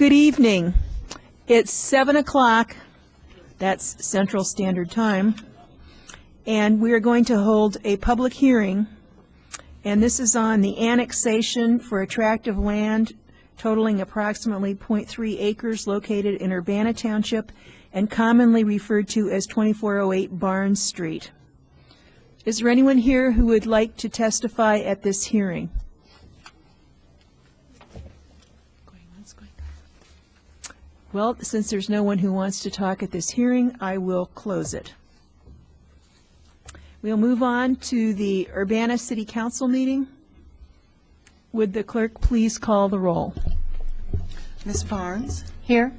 Good evening. It's 7 o'clock, that's Central Standard Time, and we are going to hold a public hearing, and this is on the annexation for a tract of land totaling approximately 0.3 acres located in Urbana Township and commonly referred to as 2408 Barnes Street. Is there anyone here who would like to testify at this hearing? Well, since there's no one who wants to talk at this hearing, I will close it. We'll move on to the Urbana City Council meeting. Would the clerk please call the roll? Ms. Barnes? Here.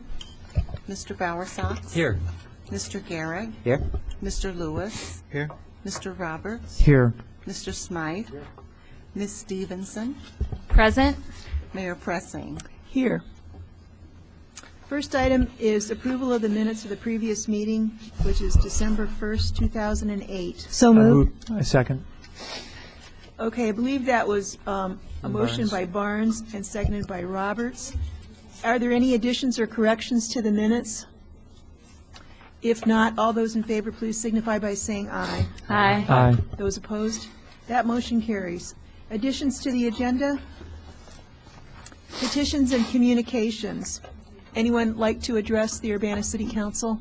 Mr. Bowersox? Here. Mr. Garrett? Here. Mr. Lewis? Here. Mr. Roberts? Here. Mr. Smythe? Ms. Stevenson? Present. Mayor Pressing? Here. First item is approval of the minutes of the previous meeting, which is December 1st, 2008. So moved. I second. Okay, I believe that was a motion Barnes. by Barnes and seconded by Roberts. Are there any additions or corrections to the minutes? If not, all those in favor, please signify by saying aye. Aye. Aye. Those opposed? That motion carries. Additions to the agenda? Petitions and communications. Anyone like to address the Urbana City Council?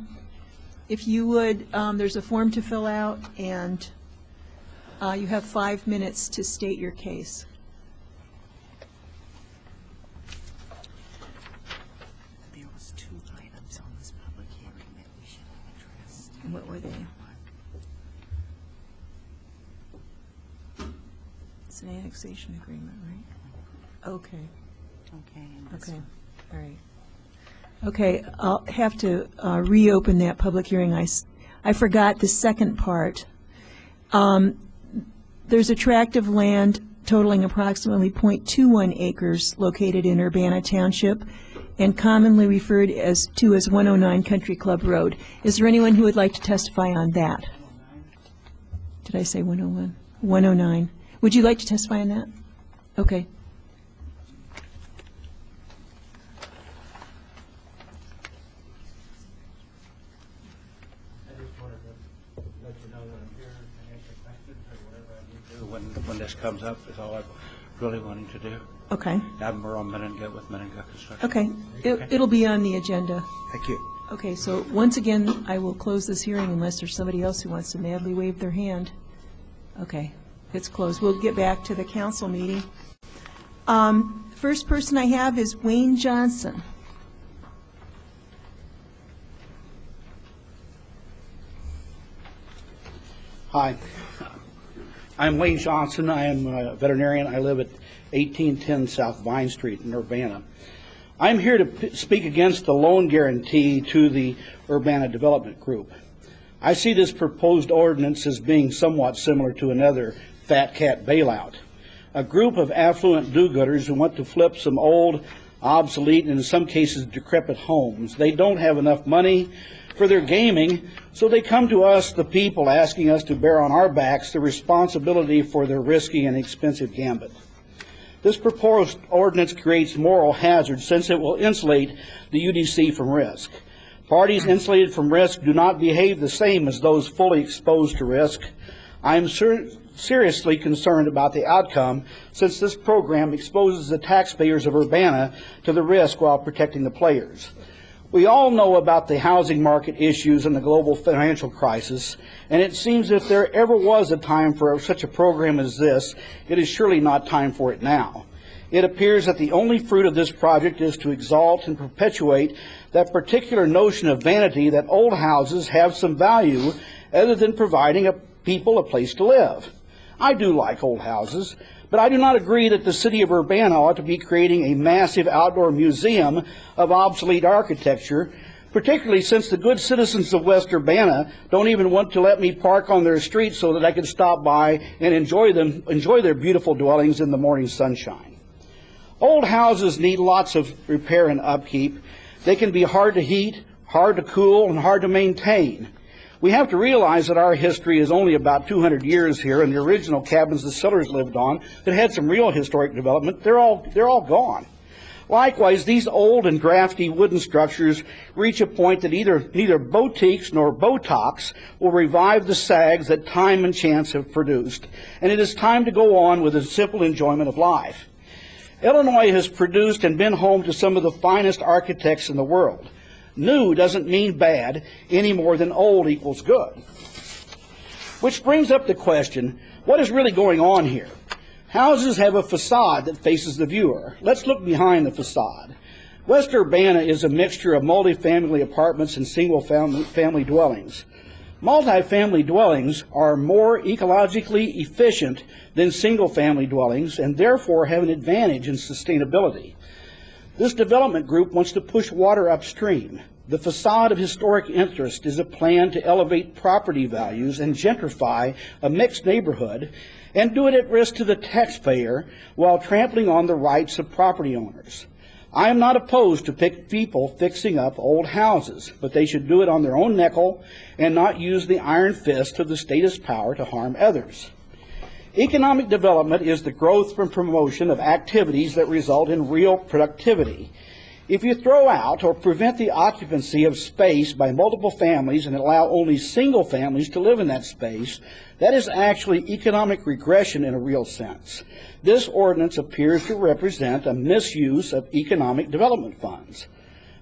If you would, there's a form to fill out, and you have 5 minutes to state your case. There was 2 items on this public hearing that we should have addressed. And what were they? It's an annexation agreement, right? Okay. Okay. And this Okay, one. all right. Okay, I'll have to reopen that public hearing. I forgot the second part. There's a tract of land totaling approximately 0.21 acres located in Urbana Township and commonly referred to as 109 Country Club Road. Is there anyone who would like to testify on that? Did I say 101? 109. Would you like to testify on that? Okay. When this comes up is all I'm really wanting to do. Okay. I'm on Menninga with Menninga Construction. Okay. It'll be on the agenda. Thank you. Okay, so once again, I will close this hearing unless there's somebody else who wants to madly wave their hand. Okay, it's closed. We'll get back to the council meeting. First person I have is Wayne Johnson. Hi, I'm Wayne Johnson. I am a veterinarian. I live at 1810 South Vine Street in Urbana. I'm here to speak against the loan guarantee to the Urbana Development Group. I see this proposed ordinance as being somewhat similar to another fat cat bailout. A group of affluent do-gooders who want to flip some old, obsolete, and in some cases decrepit homes. They don't have enough money for their gaming, so they come to us, the people, asking us to bear on our backs the responsibility for their risky and expensive gambit. This proposed ordinance creates moral hazard since it will insulate the UDC from risk. Parties insulated from risk do not behave the same as those fully exposed to risk. I am seriously concerned about the outcome since this program exposes the taxpayers of Urbana to the risk while protecting the players. We all know about the housing market issues and the global financial crisis, and it seems if there ever was a time for such a program as this, it is surely not time for it now. It appears that the only fruit of this project is to exalt and perpetuate that particular notion of vanity that old houses have some value other than providing people a place to live. I do like old houses, but I do not agree that the city of Urbana ought to be creating a massive outdoor museum of obsolete architecture, particularly since the good citizens of West Urbana don't even want to let me park on their street so that I can stop by and enjoy their beautiful dwellings in the morning sunshine. Old houses need lots of repair and upkeep. They can be hard to heat, hard to cool, and hard to maintain. We have to realize that our history is only about 200 years here, and the original cabins the settlers lived on that had some real historic development, they're all gone. Likewise, these old and drafty wooden structures reach a point that neither boutiques nor Botox will revive the sags that time and chance have produced, and it is time to go on with a simple enjoyment of life. Illinois has produced and been home to some of the finest architects in the world. New doesn't mean bad any more than old equals good. Which brings up the question, what is really going on here? Houses have a facade that faces the viewer. Let's look behind the facade. West Urbana is a mixture of multifamily apartments and single-family dwellings. Multifamily dwellings are more ecologically efficient than single-family dwellings and therefore have an advantage in sustainability. This development group wants to push water upstream. The facade of historic interest is a plan to elevate property values and gentrify a mixed neighborhood and do it at risk to the taxpayer while trampling on the rights of property owners. I am not opposed to people fixing up old houses, but they should do it on their own nickel and not use the iron fist of the status power to harm others. Economic development is the growth and promotion of activities that result in real productivity. If you throw out or prevent the occupancy of space by multiple families and allow only single families to live in that space, that is actually economic regression in a real sense. This ordinance appears to represent a misuse of economic development funds.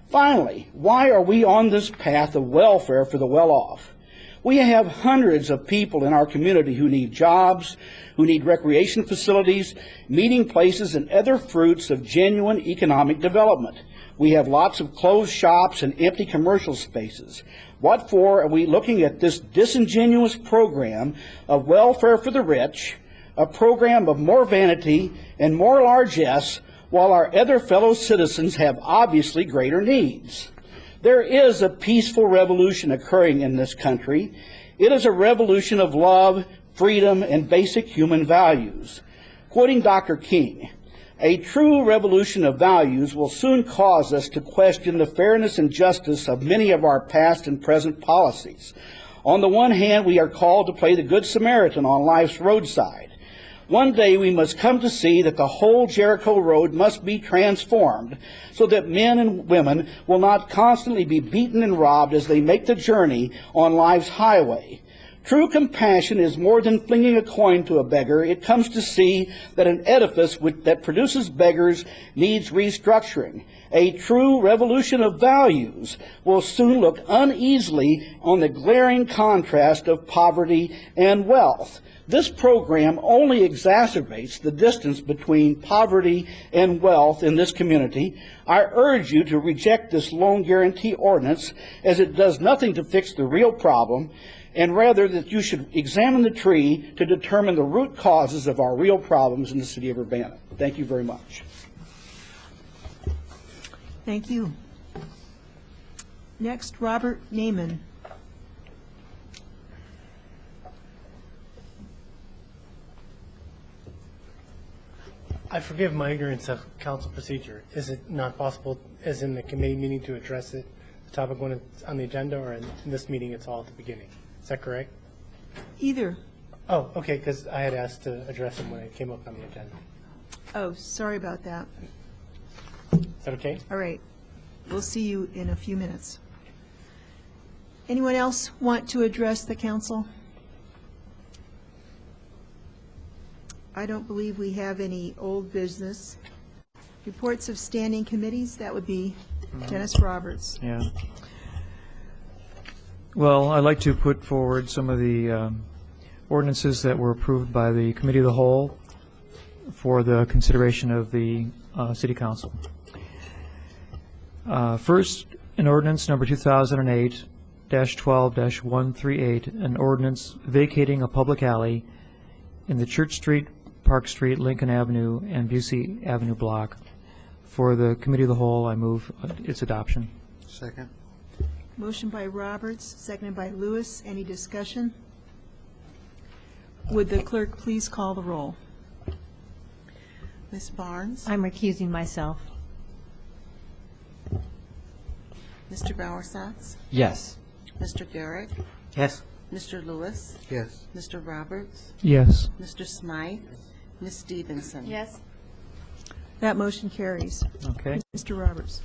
Finally, why are we on this path of welfare for the well-off? We have hundreds of people in our community who need jobs, who need recreation facilities, meeting places, and other fruits of genuine economic development. We have lots of closed shops and empty commercial spaces. What for are we looking at this disingenuous program of welfare for the rich, a program of more vanity and more largesse, while our other fellow citizens have obviously greater needs? There is a peaceful revolution occurring in this country. It is a revolution of love, freedom, and basic human values. Quoting Dr. King, "A true revolution of values will soon cause us to question the fairness and justice of many of our past and present policies. On the one hand, we are called to play the Good Samaritan on life's roadside. One day we must come to see that the whole Jericho Road must be transformed so that men and women will not constantly be beaten and robbed as they make the journey on life's highway. True compassion is more than flinging a coin to a beggar. It comes to see that an edifice that produces beggars needs restructuring. A true revolution of values will soon look uneasily on the glaring contrast of poverty and wealth." This program only exacerbates the distance between poverty and wealth in this community. I urge you to reject this loan guarantee ordinance, as it does nothing to fix the real problem, and rather that you should examine the tree to determine the root causes of our real problems in the city of Urbana. Thank you very much. Thank you. Next, Robert Naiman. I forgive my ignorance of council procedure. Is it not possible, as in the committee meeting, to address it, the topic when it's on the agenda, or in this meeting it's all at the beginning? Is that correct? Either. Oh, okay, because I had asked to address it when it came up on the agenda. Oh, sorry about that. Is that okay? All right. We'll see you in a few minutes. Anyone else want to address the council? I don't believe we have any old business. Reports of standing committees, that would be Dennis Roberts. Yeah. Well, I'd like to put forward some of the ordinances that were approved by the Committee of the Whole for the consideration of the City Council. First, an ordinance number 2008-12-138, an ordinance vacating a public alley in the Church Street, Park Street, Lincoln Avenue, and Busey Avenue block. For the Committee of the Whole, I move its adoption. Second. Motion by Roberts, seconded by Lewis. Any discussion? Would the clerk please call the roll? Ms. Barnes? I'm recusing myself. Mr. Bowersatz? Yes. Mr. Garrett? Yes. Mr. Lewis? Yes. Mr. Roberts? Yes. Mr. Smythe? Ms. Stevenson? Yes. That motion carries. Okay. Mr. Roberts.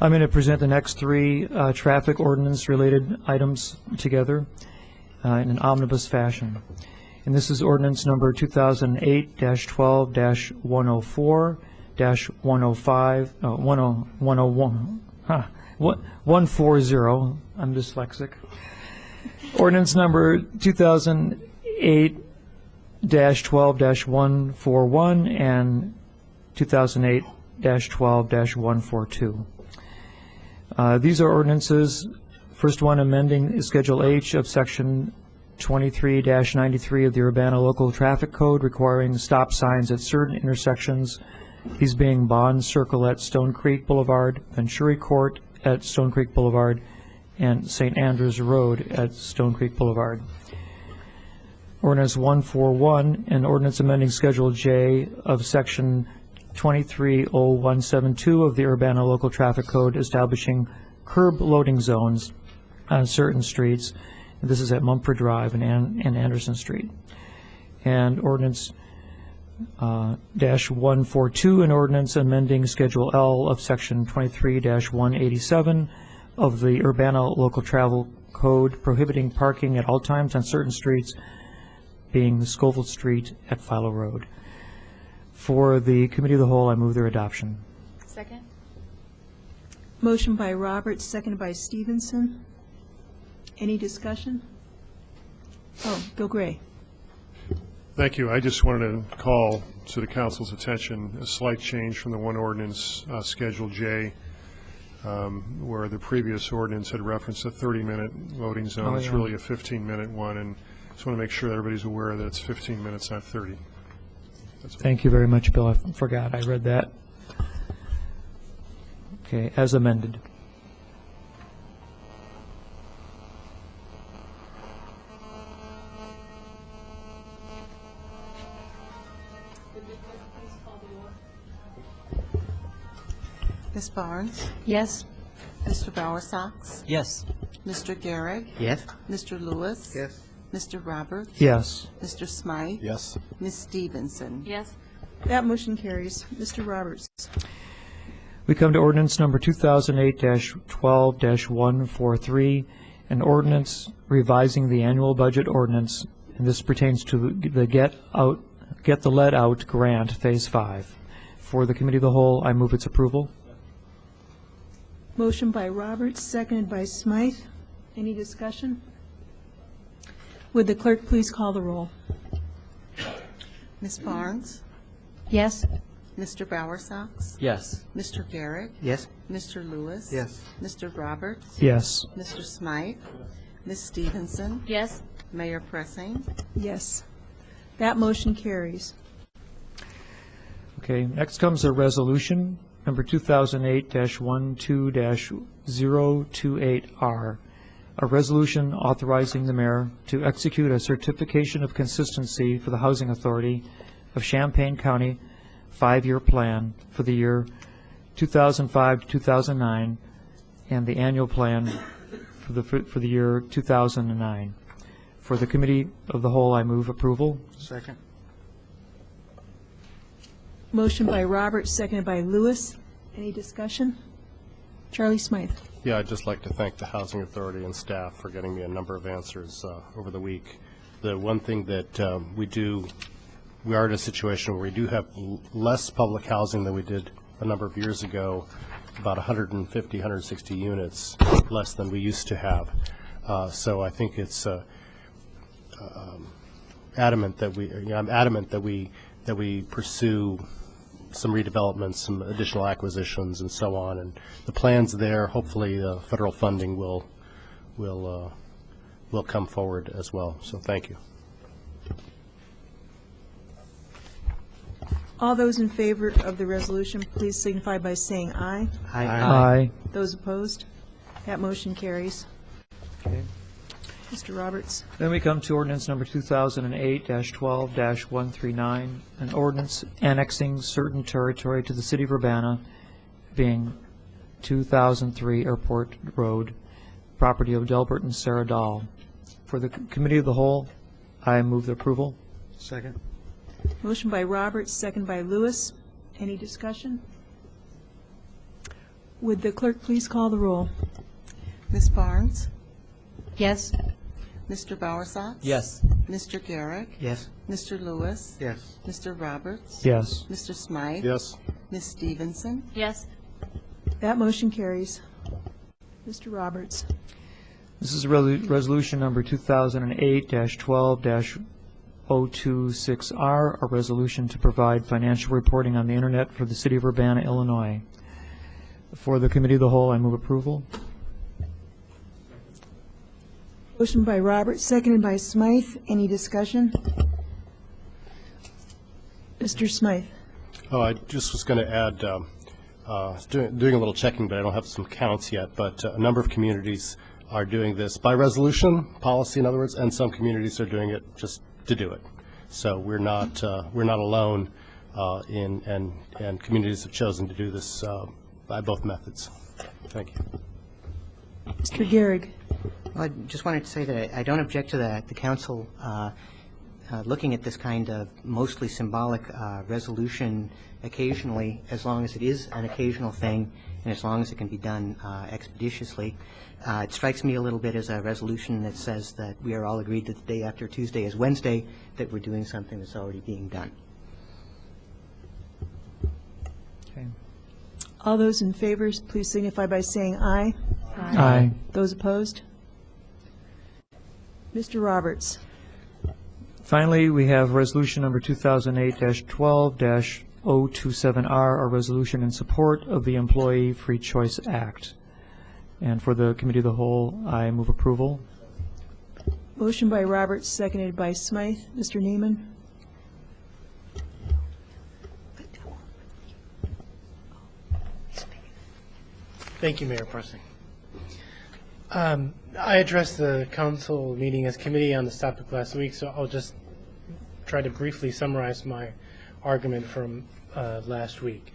I'm going to present the next three traffic ordinance-related items together in an omnibus fashion. And this is ordinance number 2008-12-104, 140, I'm dyslexic. Ordinance number 2008-12-141 and 2008-12-142. These are ordinances, first one amending Schedule H of Section 23-93 of the Urbana Local Traffic Code requiring stop signs at certain intersections, these being Bond Circle at Stone Creek Boulevard, Venturi Court at Stone Creek Boulevard, and St. Andrews Road at Stone Creek Boulevard. Ordinance 141, an ordinance amending Schedule J of Section 230172 of the Urbana Local Traffic Code establishing curb loading zones on certain streets. This is at Mumford Drive and Anderson Street. And ordinance -142, an ordinance amending Schedule L of Section 23-187 of the Urbana Local Travel Code prohibiting parking at all times on certain streets, being Scoville Street at Philo Road. For the Committee of the Whole, I move their adoption. Second? Motion by Roberts, seconded by Stevenson. Any discussion? Oh, Bill Gray. Thank you. I just wanted to call to the council's attention a slight change from the one ordinance, Schedule J, where the previous ordinance had referenced a 30-minute loading zone. It's really a 15-minute one, and just want to make sure that everybody's aware that it's 15 minutes, not 30. That's all. Thank you very much, Bill. I forgot. I read that. Okay, as amended. Ms. Barnes? Yes. Mr. Bowersox? Yes. Mr. Garrick? Yes. Mr. Lewis? Yes. Mr. Roberts? Yes. Mr. Smythe? Yes. Ms. Stevenson? Yes. That motion carries. Mr. Roberts. We come to ordinance number 2008-12-143, an ordinance revising the annual budget ordinance, and this pertains to the Get the Lead Out Grant, Phase 5. For the Committee of the Whole, I move its approval. Motion by Roberts, seconded by Smythe. Any discussion? Would the clerk please call the roll? Ms. Barnes? Yes. Mr. Bowersox? Yes. Mr. Garrick? Yes. Mr. Lewis? Yes. Mr. Roberts? Yes. Mr. Smythe? Ms. Stevenson? Yes. Mayor Pressing? Yes. That motion carries. Okay, next comes a resolution, number 2008-12-028R, a resolution authorizing the mayor to execute a certification of consistency for the Housing Authority of Champaign County 5-year plan for the year 2005 to 2009 and the annual plan for the year 2009. For the Committee of the Whole, I move approval. Second. Motion by Roberts, seconded by Lewis. Any discussion? Charlie Smythe. Yeah, I'd just like to thank the Housing Authority and staff for getting me a number of answers over the week. The one thing that we are in a situation where we do have less public housing than we did a number of years ago, about 150, 160 units less than we used to have. So I think it's I'm adamant that we pursue some redevelopment, some additional acquisitions, and so on. And the plans there, hopefully, the federal funding will come forward as well. So thank you. All those in favor of the resolution, please signify by saying aye. Aye. Those opposed? That motion carries. Okay. Mr. Roberts. Then we come to ordinance number 2008-12-139, an ordinance annexing certain territory to the city of Urbana, being 2003 Airport Road, property of Delbert and Sarah Dahl. For the Committee of the Whole, I move the approval. Second. Motion by Roberts, second by Lewis. Any discussion? Would the clerk please call the roll? Ms. Barnes? Yes. Mr. Bowersox? Yes. Mr. Garrick? Yes. Mr. Lewis? Yes. Mr. Roberts? Yes. Mr. Smythe? Yes. Ms. Stevenson? Yes. That motion carries. Mr. Roberts. This is resolution number 2008-12-026R, a resolution to provide financial reporting on the Internet for the City of Urbana, Illinois. For the Committee of the Whole, I move approval. Motion by Roberts, seconded by Smythe. Any discussion? Mr. Smythe. Oh, I just was going to add, doing a little checking, but I don't have some counts yet, but a number of communities are doing this by resolution, policy in other words, and some communities are doing it just to do it. So we're not alone and communities have chosen to do this by both methods. Thank you. Mr. Gehrig. I just wanted to say that I don't object to the council looking at this kind of mostly symbolic resolution occasionally, as long as it is an occasional thing and as long as it can be done expeditiously. It strikes me a little bit as a resolution that says that we are all agreed that the day after Tuesday is Wednesday, that we're doing something that's already being done. Okay. All those in favor, please signify by saying aye. Aye. Those opposed? Mr. Roberts. Finally, we have resolution number 2008-12-027R, a resolution in support of the Employee Free Choice Act. And for the Committee of the Whole, I move approval. Motion by Roberts, seconded by Smythe. Mr. Neiman. Thank you, Mayor Pressing. I addressed the council meeting as committee on this topic last week, so I'll just try to briefly summarize my argument from last week.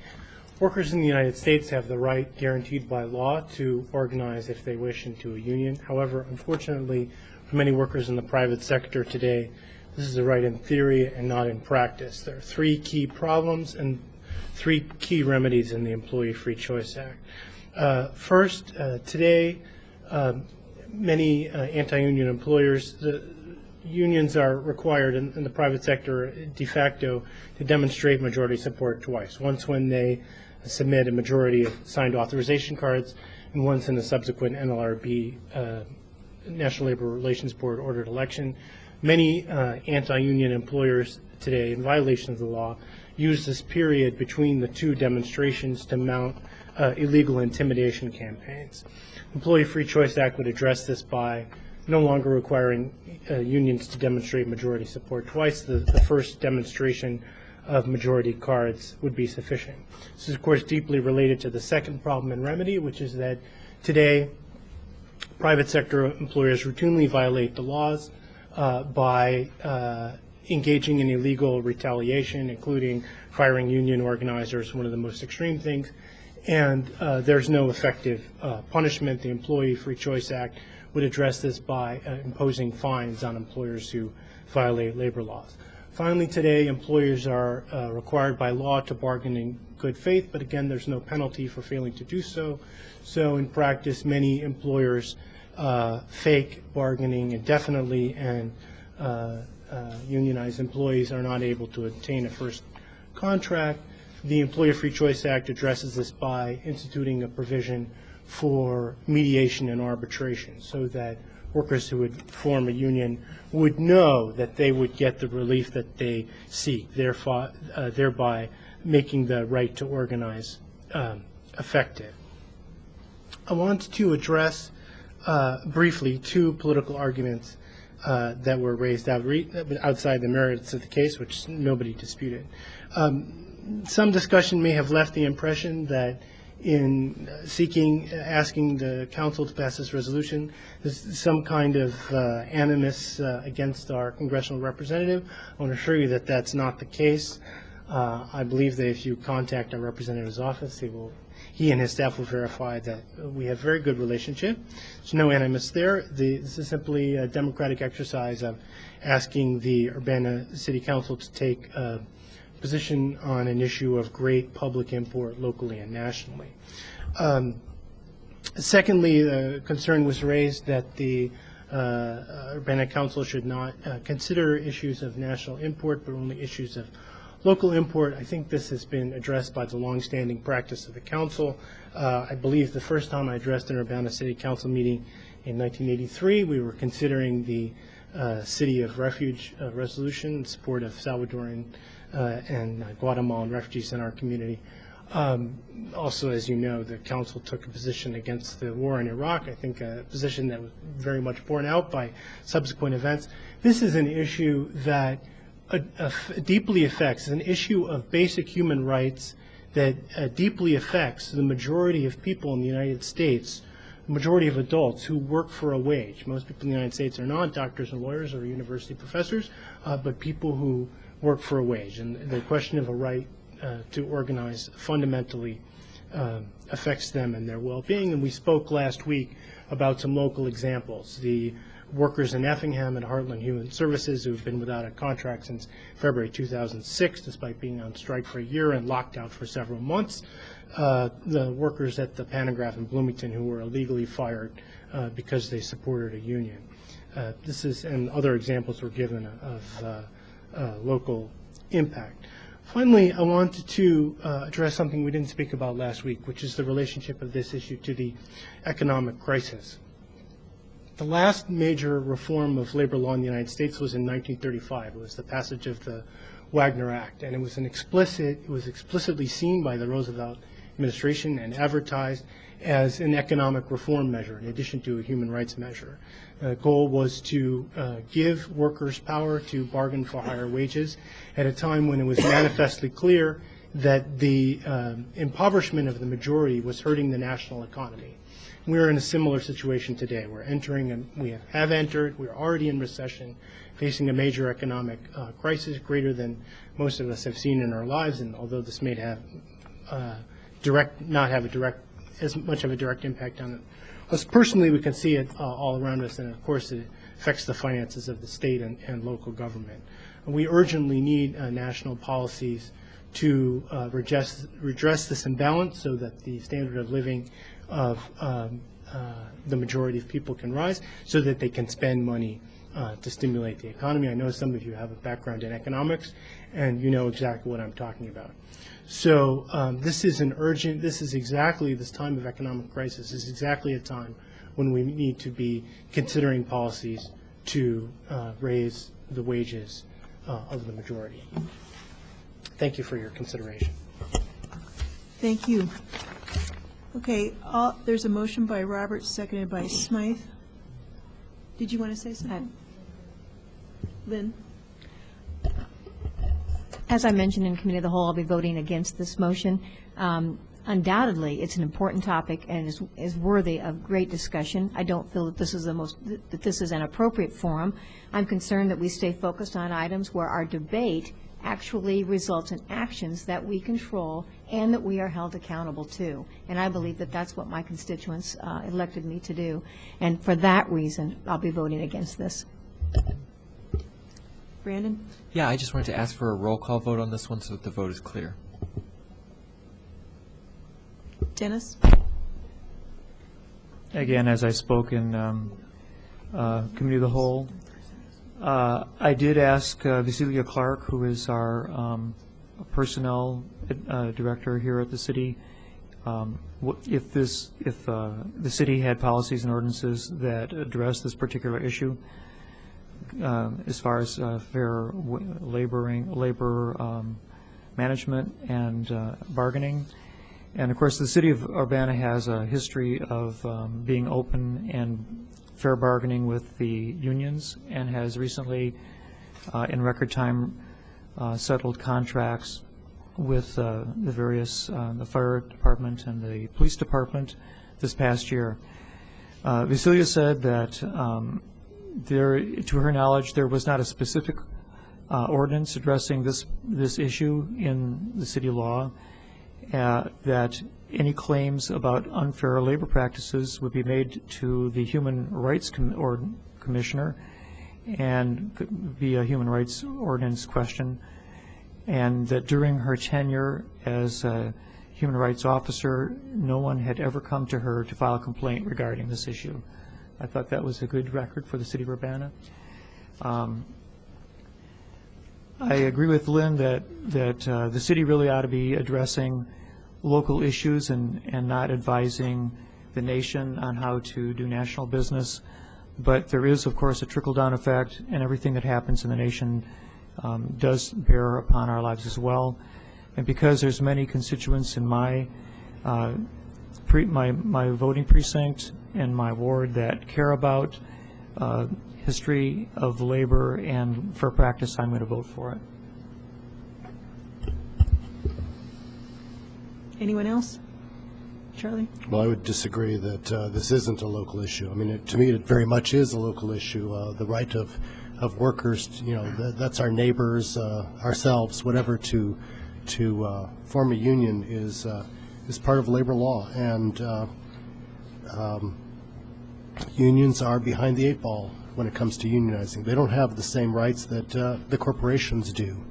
Workers in the United States have the right guaranteed by law to organize if they wish into a union. However, unfortunately, for many workers in the private sector today, this is a right in theory and not in practice. There are three key problems and three key remedies in the Employee Free Choice Act. First, today, many anti-union employers, the unions are required in the private sector de facto to demonstrate majority support twice. Once when they submit a majority of signed authorization cards, and once in the subsequent NLRB, National Labor Relations Board ordered election. Many anti-union employers today, in violation of the law, use this period between the two demonstrations to mount illegal intimidation campaigns. Employee Free Choice Act would address this by no longer requiring unions to demonstrate majority support twice. The first demonstration of majority cards would be sufficient. This is, of course, deeply related to the second problem and remedy, which is that today private sector employers routinely violate the laws by engaging in illegal retaliation, including firing union organizers, one of the most extreme things, and there's no effective punishment. The Employee Free Choice Act would address this by imposing fines on employers who violate labor laws. Finally, today, employers are required by law to bargain in good faith, but again, there's no penalty for failing to do so. So in practice, many employers fake bargaining indefinitely, and unionized employees are not able to obtain a first contract. The Employer Free Choice Act addresses this by instituting a provision for mediation and arbitration, so that workers who would form a union would know that they would get the relief that they seek, thereby making the right to organize effective. I want to address briefly two political arguments that were raised outside the merits of the case, which nobody disputed. Some discussion may have left the impression that in asking the council to pass this resolution, there's some kind of animus against our congressional representative. I want to assure you that that's not the case. I believe that if you contact our representative's office, he and his staff will verify that we have a very good relationship. There's no animus there. This is simply a democratic exercise of asking the Urbana City Council to take position on an issue of great public import locally and nationally. Secondly, the concern was raised that the Urbana Council should not consider issues of national import, but only issues of local import. I think this has been addressed by the longstanding practice of the council. I believe the first time I addressed an Urbana City Council meeting in 1983, we were considering the City of Refuge resolution in support of Salvadoran and Guatemalan refugees in our community. Also, as you know, the council took a position against the war in Iraq, I think a position that was very much borne out by subsequent events. This is an issue that deeply affects, an issue of basic human rights that deeply affects the majority of people in the United States, the majority of adults who work for a wage. Most people in the United States are not doctors and lawyers or university professors, but people who work for a wage. And the question of a right to organize fundamentally affects them and their well-being. And we spoke last week about some local examples. The workers in Effingham and Heartland Human Services who have been without a contract since February 2006, despite being on strike for a year and locked out for several months. The workers at the Panagraph in Bloomington who were illegally fired because they supported a union. This is, and other examples were given of local impact. Finally, I wanted to address something we didn't speak about last week, which is the relationship of this issue to the economic crisis. The last major reform of labor law in the United States was in 1935. It was the passage of the Wagner Act, and it was explicitly seen by the Roosevelt administration and advertised as an economic reform measure in addition to a human rights measure. The goal was to give workers power to bargain for higher wages at a time when it was manifestly clear that the impoverishment of the majority was hurting the national economy. We're in a similar situation today. We're entering, and we have entered, we're already in recession, facing a major economic crisis greater than most of us have seen in our lives, and although this may have not have as much of a direct impact on us personally, we can see it all around us, and of course it affects the finances of the state and local government. And we urgently need national policies to redress this imbalance so that the standard of living of the majority of people can rise, so that they can spend money to stimulate the economy. I know some of you have a background in economics, and you know exactly what I'm talking about. So this is exactly this time of economic crisis is exactly a time when we need to be considering policies to raise the wages of the majority. Thank you for your consideration. Thank you. Okay, there's a motion by Roberts, seconded by Smythe. Did you want to say something? Lynn? As I mentioned in Committee of the Whole, I'll be voting against this motion. Undoubtedly, it's an important topic and is worthy of great discussion. I don't feel that this is an appropriate forum. I'm concerned that we stay focused on items where our debate actually results in actions that we control and that we are held accountable to. And I believe that that's what my constituents elected me to do. And for that reason, I'll be voting against this. Brandon? Yeah, I just wanted to ask for a roll call vote on this one so that the vote is clear. Dennis? Again, as I spoke in Committee of the Whole, I did ask Vasilia Clark, who is our personnel director here at the city, if the city had policies and ordinances that address this particular issue as far as fair labor management and bargaining. And of course, the city of Urbana has a history of being open and fair bargaining with the unions, and has recently, in record time, settled contracts with the various, the fire department and the police department this past year. Vasilia said that to her knowledge, there was not a specific ordinance addressing this issue in the city law, that any claims about unfair labor practices would be made to the Human Rights Commissioner and could be a human rights ordinance question. and that during her tenure as a human rights officer, no one had ever come to her to file a complaint regarding this issue. I thought that was a good record for the city of Urbana. I agree with Lynn that the city really ought to be addressing local issues and not advising the nation on how to do national business. But there is, of course, a trickle-down effect, and everything that happens in the nation does bear upon our lives as well. And because there's many constituents in my my voting precinct and my ward that care about history of labor and fair practice, I'm going to vote for it. Anyone else? Charlie? Well, I would disagree that this isn't a local issue. I mean, to me, it very much is a local issue. The right of workers, you know, that's our neighbors, ourselves, whatever, to form a union is part of labor law, and unions are behind the 8 ball when it comes to unionizing. They don't have the same rights that the corporations do,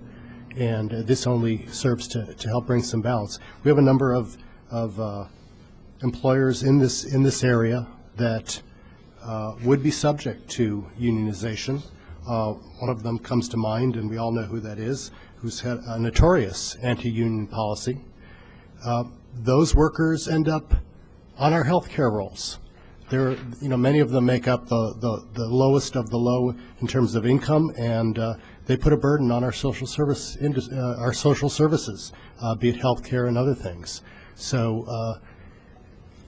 and this only serves to help bring some balance. We have a number of employers in this area that would be subject to unionization. One of them comes to mind, and we all know who that is, who's had a notorious anti-union policy. Those workers end up on our health care rolls. They're, you know, many of them make up the lowest of the low in terms of income, and they put a burden on our social services, be it health care and other things. So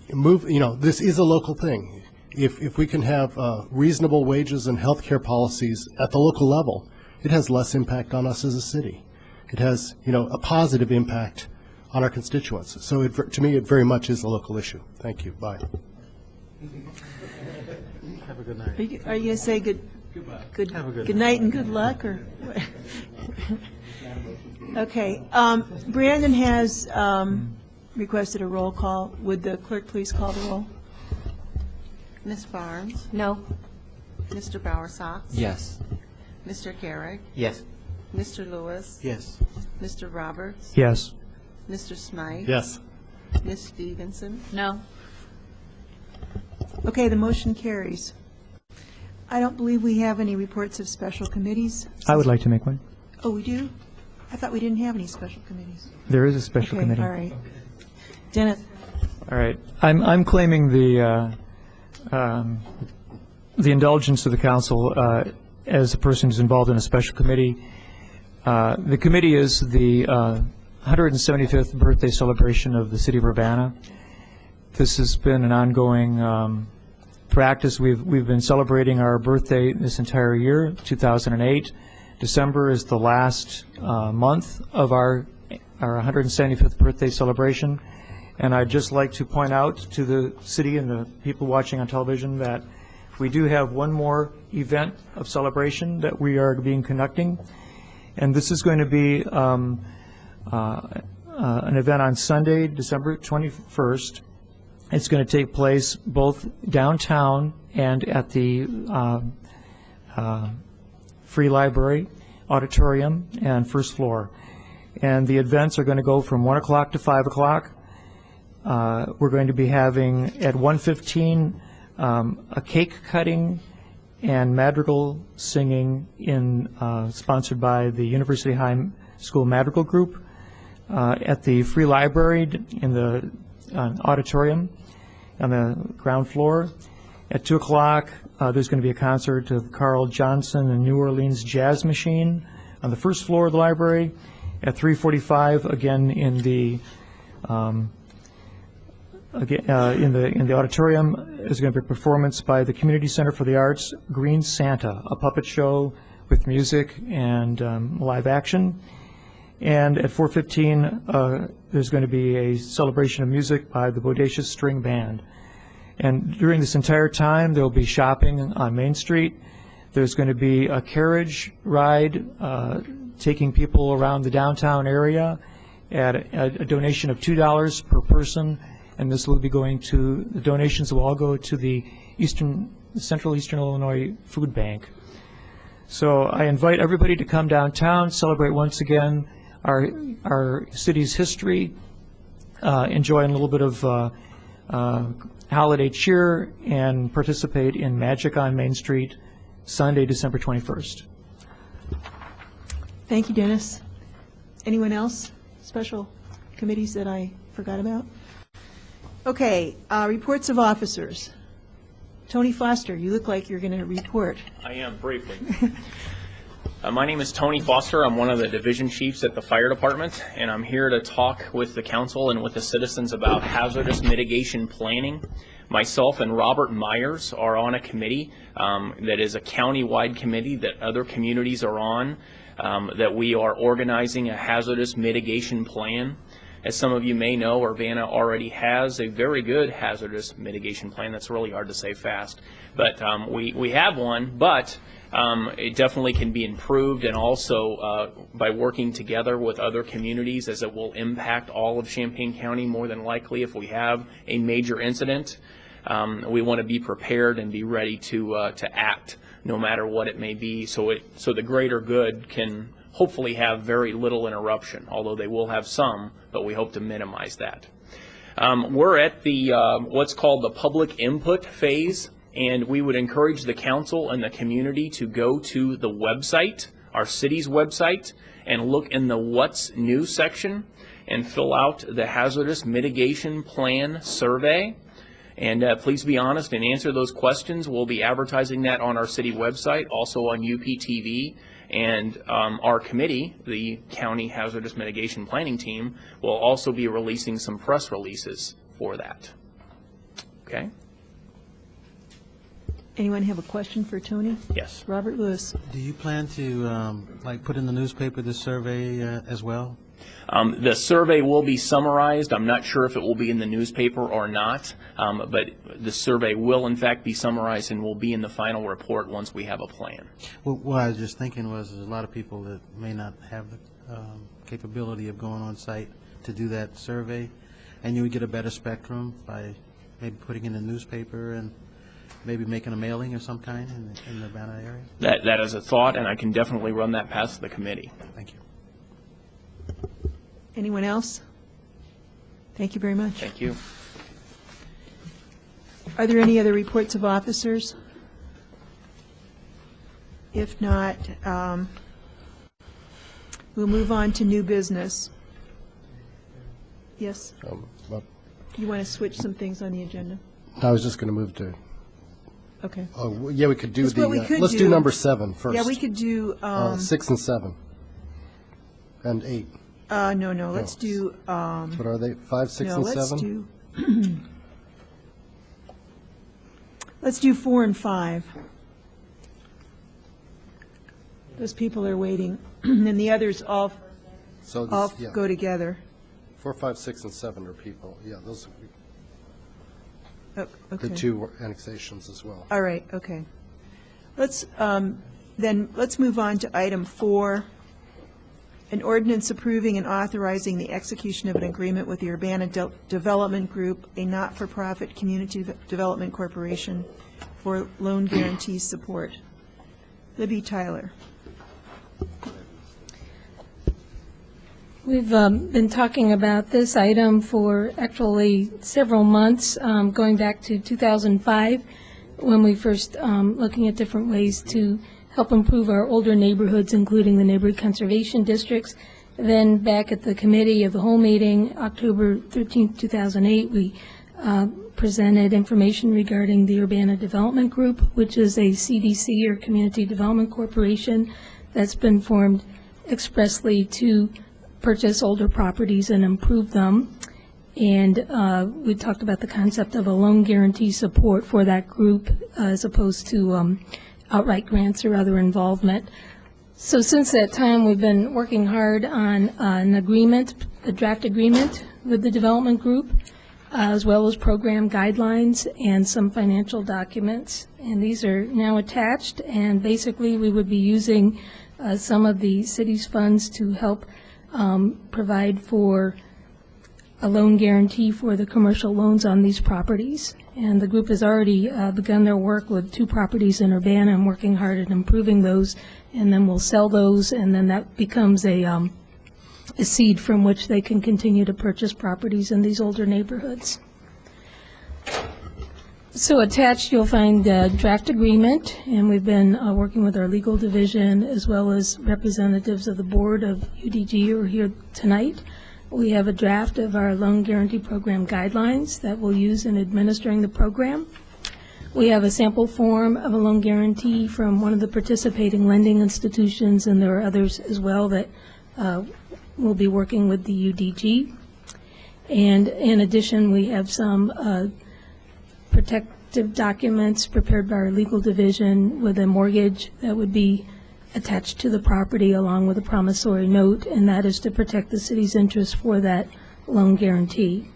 this is a local thing. If we can have reasonable wages and health care policies at the local level, it has less impact on us as a city. It has, you know, a positive impact on our constituents. So to me, it very much is a local issue. Thank you. Bye. Have a good night. Are you going to say good night and good luck, or? Okay. Brandon has requested a roll call. Would the clerk please call the roll? Ms. Barnes? No. Mr. Bowersox? Yes. Mr. Carrick? Yes. Mr. Lewis? Yes. Mr. Roberts? Yes. Mr. Smythe? Yes. Ms. Stevenson? No. Okay, the motion carries. I don't believe we have any reports of special committees. I would like to make one. Oh, we do? I thought we didn't have any special committees. There is a special Okay, committee. all right. Dennis? All right. I'm claiming the indulgence of the council as a person who's involved in a special committee. The committee is the 175th birthday celebration of the city of Urbana. This has been an ongoing practice. We've been celebrating our birthday this entire year, 2008. December is the last month of our 175th birthday celebration. And I'd just like to point out to the city and the people watching on television that we do have one more event of celebration that we are being conducting. And this is going to be an event on Sunday, December 21st. It's going to take place both downtown and at the Free Library Auditorium and first floor. And the events are going to go from 1 o'clock to 5 o'clock. We're going to be having at 1:15 a cake cutting and madrigal singing sponsored by the University High School Madrigal Group at the Free Library in the auditorium on the ground floor. At 2 o'clock, there's going to be a concert of Carl Johnson and New Orleans Jazz Machine on the first floor of the library. At 3:45, again in the auditorium, is going to be a performance by the Community Center for the Arts, Green Santa, a puppet show with music and live action. And at 4:15, there's going to be a celebration of music by the Bodacious String Band. And during this entire time, there will be shopping on Main Street. There's going to be a carriage ride taking people around the downtown area at a donation of $2 per person. And this will be going to, the donations will all go to the Central Eastern Illinois Food Bank. So I invite everybody to come downtown, celebrate once again our city's history, enjoy a little bit of holiday cheer, and participate in Magic on Main Street, Sunday, December 21st. Thank you, Dennis. Anyone else? Special committees that I forgot about? Okay, reports of officers. Tony Foster, you look like you're going to report. I am, briefly. My name is Tony Foster. I'm one of the division chiefs at the fire department, and I'm here to talk with the council and with the citizens about hazardous mitigation planning. Myself and Robert Myers are on a committee that is a county-wide committee that other communities are on, that we are organizing a hazardous mitigation plan. As some of you may know, Urbana already has a very good hazardous mitigation plan. That's really hard to say fast. But we have one, but it definitely can be improved, and also by working together with other communities, as it will impact all of Champaign County more than likely if we have a major incident. We want to be prepared and be ready to act no matter what it may be, so the greater good can hopefully have very little interruption, although they will have some, but we hope to minimize that. We're at the what's called the public input phase, and we would encourage the council and the community to go to the website, our city's website, and look in the What's New section and fill out the Hazardous Mitigation Plan survey. And please be honest and answer those questions. We'll be advertising that on our city website, also on UPTV. And our committee, the County Hazardous Mitigation Planning Team, will also be releasing some press releases for that. Okay? Anyone have a question for Tony? Yes. Robert Lewis. Do you plan to put in the newspaper this survey as well? The survey will be summarized. I'm not sure if it will be in the newspaper or not, but the survey will in fact be summarized and will be in the final report once we have a plan. Well, what I was just thinking was there's a lot of people that may not have the capability of going on site to do that survey, and you would get a better spectrum by maybe putting in a newspaper and maybe making a mailing of some kind in the Urbana area? That is a thought, and I can definitely run that past the committee. Thank you. Anyone else? Thank you very much. Thank you. Are there any other reports of officers? If not, we'll move on to new business. Yes? You want to switch some things on the agenda? I was just going to move to. Okay. Yeah, we could do That's what we could let's do. do number 7 first. Yeah, we could do. 6 and 7 and 8. No, let's do. What are they? 5, 6, no, and let's 7? Let's do 4 and 5. Those people are waiting, and the others all go together. 4, 5, 6, and 7 are people. Yeah, those are Okay. the 2 annexations as well. All right, okay. Let's move on to item 4, an ordinance approving and authorizing the execution of an agreement with the Urbana Development Group, a not-for-profit community development corporation, for loan guarantee support. Libby Tyler. We've been talking about this item for actually several months, going back to 2005, when we first looking at different ways to help improve our older neighborhoods, including the neighborhood conservation districts. Then back at the committee of the whole meeting, October 13th, 2008, we presented information regarding the Urbana Development Group, which is a CDC, or Community Development Corporation, that's been formed expressly to purchase older properties and improve them. And we talked about the concept of a loan guarantee support for that group as opposed to outright grants or other involvement. So since that time, we've been working hard on an agreement, a draft agreement with the development group, as well as program guidelines and some financial documents. And these are now attached, and basically we would be using some of the city's funds to help provide for a loan guarantee for the commercial loans on these properties. And the group has already begun their work with 2 properties in Urbana and working hard at improving those, and then we'll sell those, and then that becomes a a seed from which they can continue to purchase properties in these older neighborhoods. So attached, you'll find a draft agreement, and we've been working with our legal division as well as representatives of the board of UDG who are here tonight. We have a draft of our loan guarantee program guidelines that we'll use in administering the program. We have a sample form of a loan guarantee from one of the participating lending institutions, and there are others as well that will be working with the UDG. And in addition, we have some protective documents prepared by our legal division with a mortgage that would be attached to the property along with a promissory note, and that is to protect the city's interest for that loan guarantee.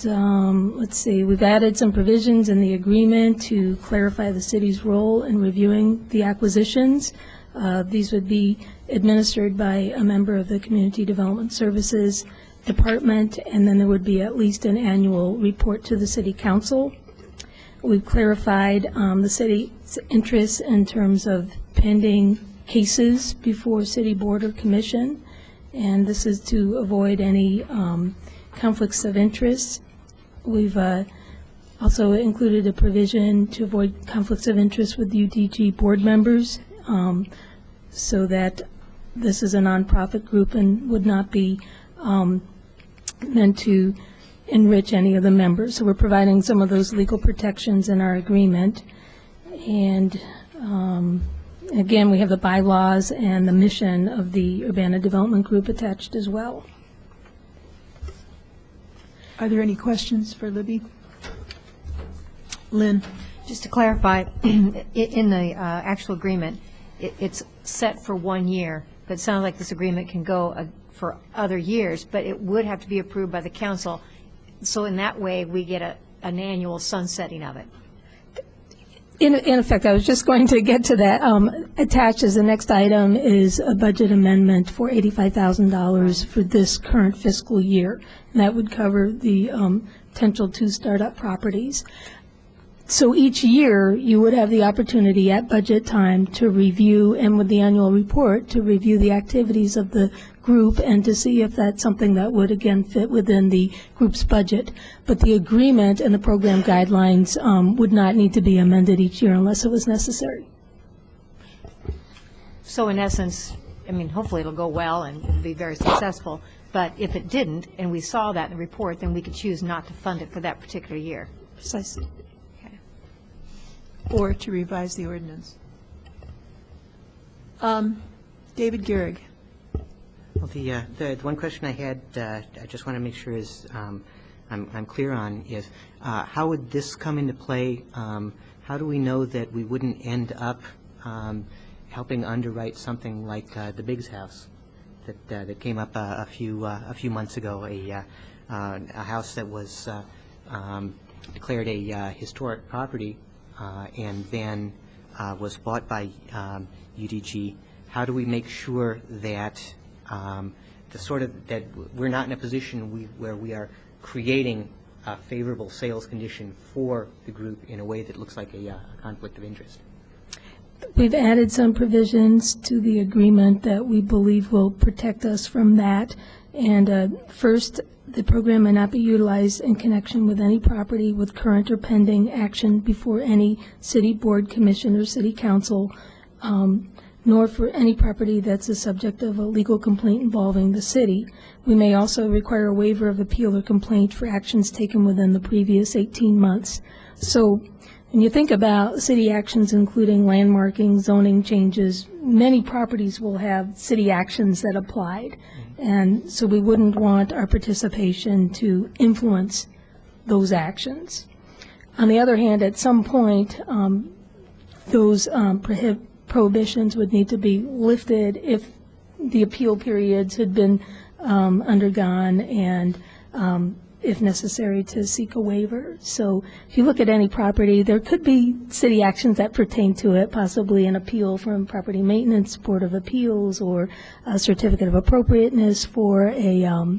Let's see, we've added some provisions in the agreement to clarify the city's role in reviewing the acquisitions. These would be administered by a member of the Community Development Services Department, and then there would be at least an annual report to the City Council. We've clarified the city's interests in terms of pending cases before City Board or Commission, and this is to avoid any conflicts of interest. We've also included a provision to avoid conflicts of interest with UDG board members, so that this is a nonprofit group and would not be meant to enrich any of the members. So we're providing some of those legal protections in our agreement. And again, we have the bylaws and the mission of the Urbana Development Group attached as well. Are there any questions for Libby? Lynn? Just to clarify, in the actual agreement, it's set for 1 year, but it sounds like this agreement can go for other years, but it would have to be approved by the council. So in that way, we get an annual sunsetting of it. In effect, I was just going to get to that. Attached as the next item is a budget amendment for $85,000 for this current fiscal year. And that would cover the potential 2 startup properties. So each year, you would have the opportunity at budget time to review, and with the annual report, to review the activities of the group and to see if that's something that would, again, fit within the group's budget. But the agreement and the program guidelines would not need to be amended each year unless it was necessary. So in essence, I mean, hopefully it'll go well and it'll be very successful. But if it didn't, and we saw that in the report, then we could choose not to fund it for that particular year. Precisely. Or to revise the ordinance. David Gehrig. Well, the one question I had, I just want to make sure is I'm clear on is how would this come into play? How do we know that we wouldn't end up helping underwrite something like the Biggs house that came up a few months ago, a house that was declared a historic property and then was bought by UDG? How do we make sure that that we're not in a position where we are creating a favorable sales condition for the group in a way that looks like a conflict of interest? We've added some provisions to the agreement that we believe will protect us from that. And first, the program may not be utilized in connection with any property with current or pending action before any city board, commission, or city council, nor for any property that's the subject of a legal complaint involving the city. We may also require a waiver of appeal or complaint for actions taken within the previous 18 months. So when you think about city actions including landmarking, zoning changes, many properties will have city actions that applied. And so we wouldn't want our participation to influence those actions. On the other hand, at some point, those prohibitions would need to be lifted if the appeal periods had been undergone and if necessary to seek a waiver. So if you look at any property, there could be city actions that pertain to it, possibly an appeal from Property Maintenance Board of Appeals or a certificate of appropriateness for a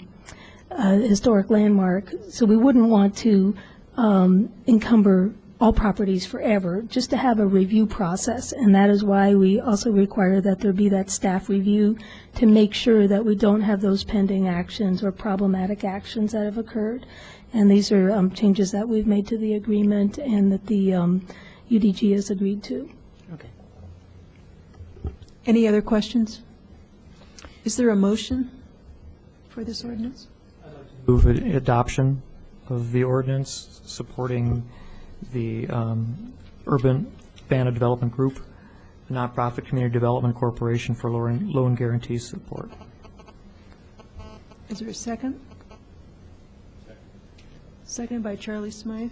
historic landmark. So we wouldn't want to encumber all properties forever, just to have a review process. And that is why we also require that there be that staff review to make sure that we don't have those pending actions or problematic actions that have occurred. And these are changes that we've made to the agreement and that the UDG has agreed to. Okay. Any other questions? Is there a motion for this ordinance? Move adoption of the ordinance supporting the Urban Banna Development Group, a nonprofit community development corporation for loan guarantee support. Is there a second? Second by Charlie Smythe.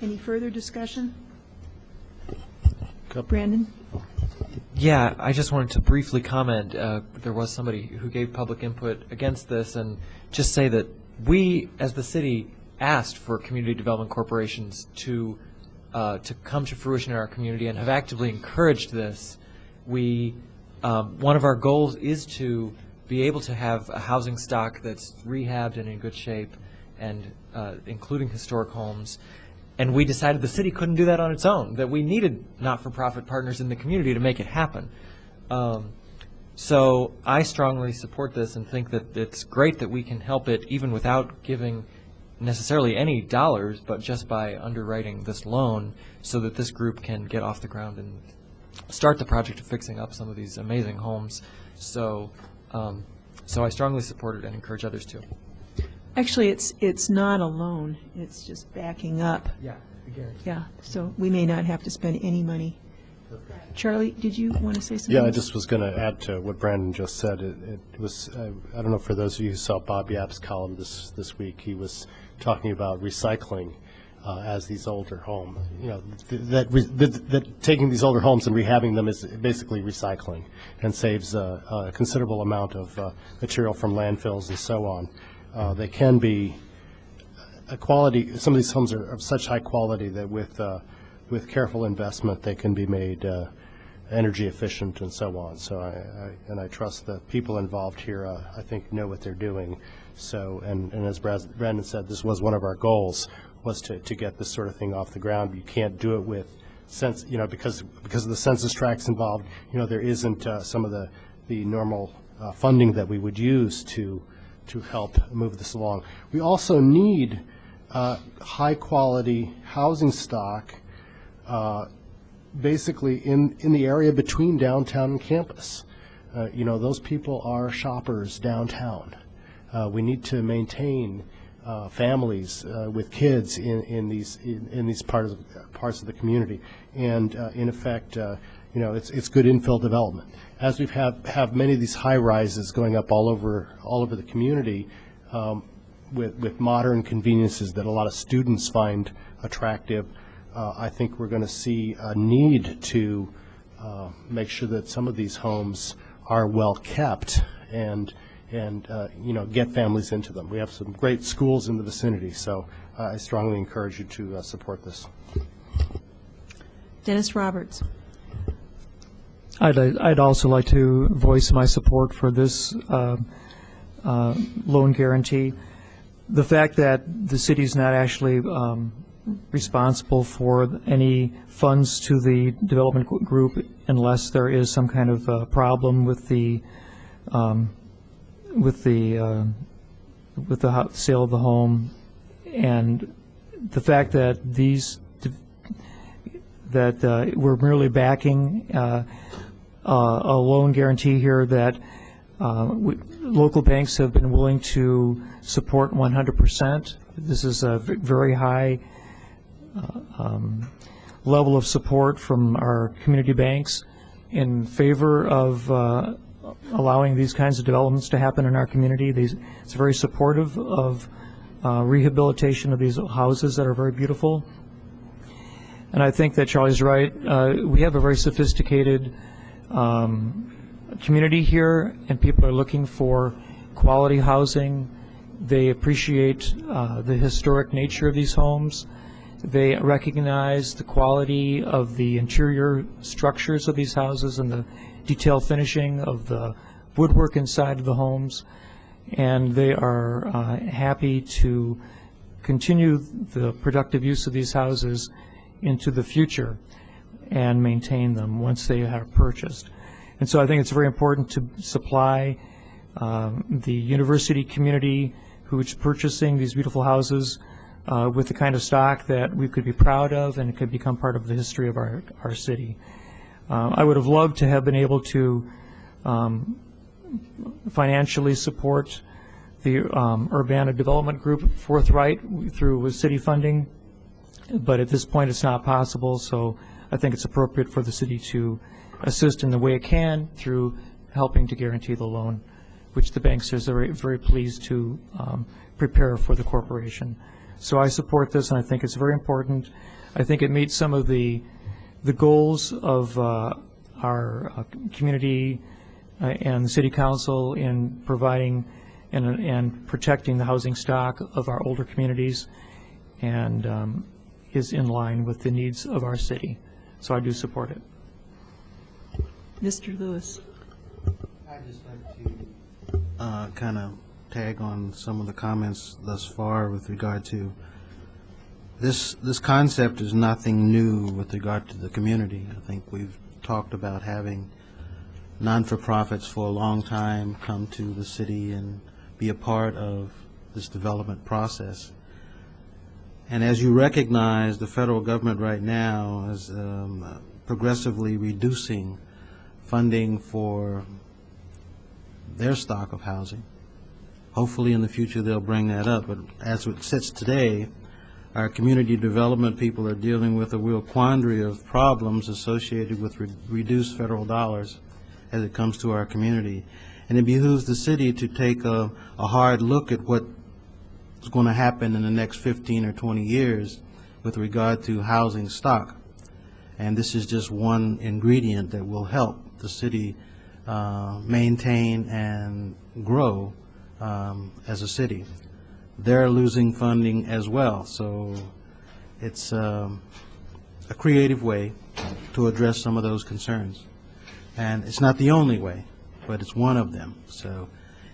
Any further discussion? Brandon? Yeah, I just wanted to briefly comment. There was somebody who gave public input against this, and just say that we, as the city, asked for community development corporations to come to fruition in our community and have actively encouraged this. We, one of our goals is to be able to have a housing stock that's rehabbed and in good shape, and including historic homes. And we decided the city couldn't do that on its own, that we needed not-for-profit partners in the community to make it happen. So I strongly support this and think that it's great that we can help it even without giving necessarily any dollars, but just by underwriting this loan so that this group can get off the ground and start the project of fixing up some of these amazing homes. So, so I strongly support it and encourage others to. Actually, it's not a loan. It's just backing up. Yeah, I guarantee. Yeah, so we may not have to spend any money. Charlie, did you want to say something? Yeah, I just was going to add to what Brandon just said. It was, I don't know, for those of you who saw Bob Yap's column this week, he was talking about recycling as these older homes. You know, that taking these older homes and rehabbing them is basically recycling and saves a considerable amount of material from landfills and so on. They can be a quality. Some of these homes are of such high quality that with careful investment, they can be made energy efficient and so on. So I trust the people involved here. I think know what they're doing. So and as Brandon said, this was one of our goals, was to get this sort of thing off the ground. You can't do it with because of the census tracts involved. You know, there isn't some of the normal funding that we would use to help move this along. We also need high-quality housing stock basically in the area between downtown and campus. You know, those people are shoppers downtown. We need to maintain families with kids in these parts of the community, and in effect, you know, it's good infill development. As we have many of these high rises going up all over the community, with modern conveniences that a lot of students find attractive, I think we're going to see a need to make sure that some of these homes are well kept and you know, get families into them. We have some great schools in the vicinity, so I strongly encourage you to support this. Dennis Roberts. I'd also like to voice my support for this loan guarantee. The fact that the city is not actually responsible for any funds to the development group unless there is some kind of problem with the sale of the home, and the fact that we're merely backing a loan guarantee here that local banks have been willing to support 100%. This is a very high level of support from our community banks in favor of allowing these kinds of developments to happen in our community. It's very supportive of rehabilitation of these houses that are very beautiful. And I think that Charlie's right. We have a very sophisticated community here, and people are looking for quality housing. They appreciate the historic nature of these homes. They recognize the quality of the interior structures of these houses and the detailed finishing of the woodwork inside of the homes, and they are happy to continue the productive use of these houses into the future and maintain them once they are purchased. And so I think it's very important to supply the university community who's purchasing these beautiful houses with the kind of stock that we could be proud of and it could become part of the history of our city. I would have loved to have been able to financially support the Urbana Development Group forthright through city funding, but at this point it's not possible, so I think it's appropriate for the city to assist in the way it can through helping to guarantee the loan, which the bank says they're very pleased to prepare for the corporation. So I support this, and I think it's very important. I think it meets some of the goals of our community and the city council in providing and protecting the housing stock of our older communities, and is in line with the needs of our city. So I do support it. Mr. Lewis. I'd just like to kind of tag on some of the comments thus far with regard to this concept is nothing new with regard to the community. I think we've talked about having non-for-profits for a long time come to the city and be a part of this development process. And as you recognize, the federal government right now is progressively reducing funding for their stock of housing. Hopefully in the future they'll bring that up, but as it sits today, our community development people are dealing with a real quandary of problems associated with reduced federal dollars as it comes to our community. And it behooves the city to take a hard look at what's going to happen in the next 15 or 20 years with regard to housing stock. And this is just one ingredient that will help the city maintain and grow as a city. They're losing funding as well, so it's a creative way to address some of those concerns. And it's not the only way, but it's one of them. So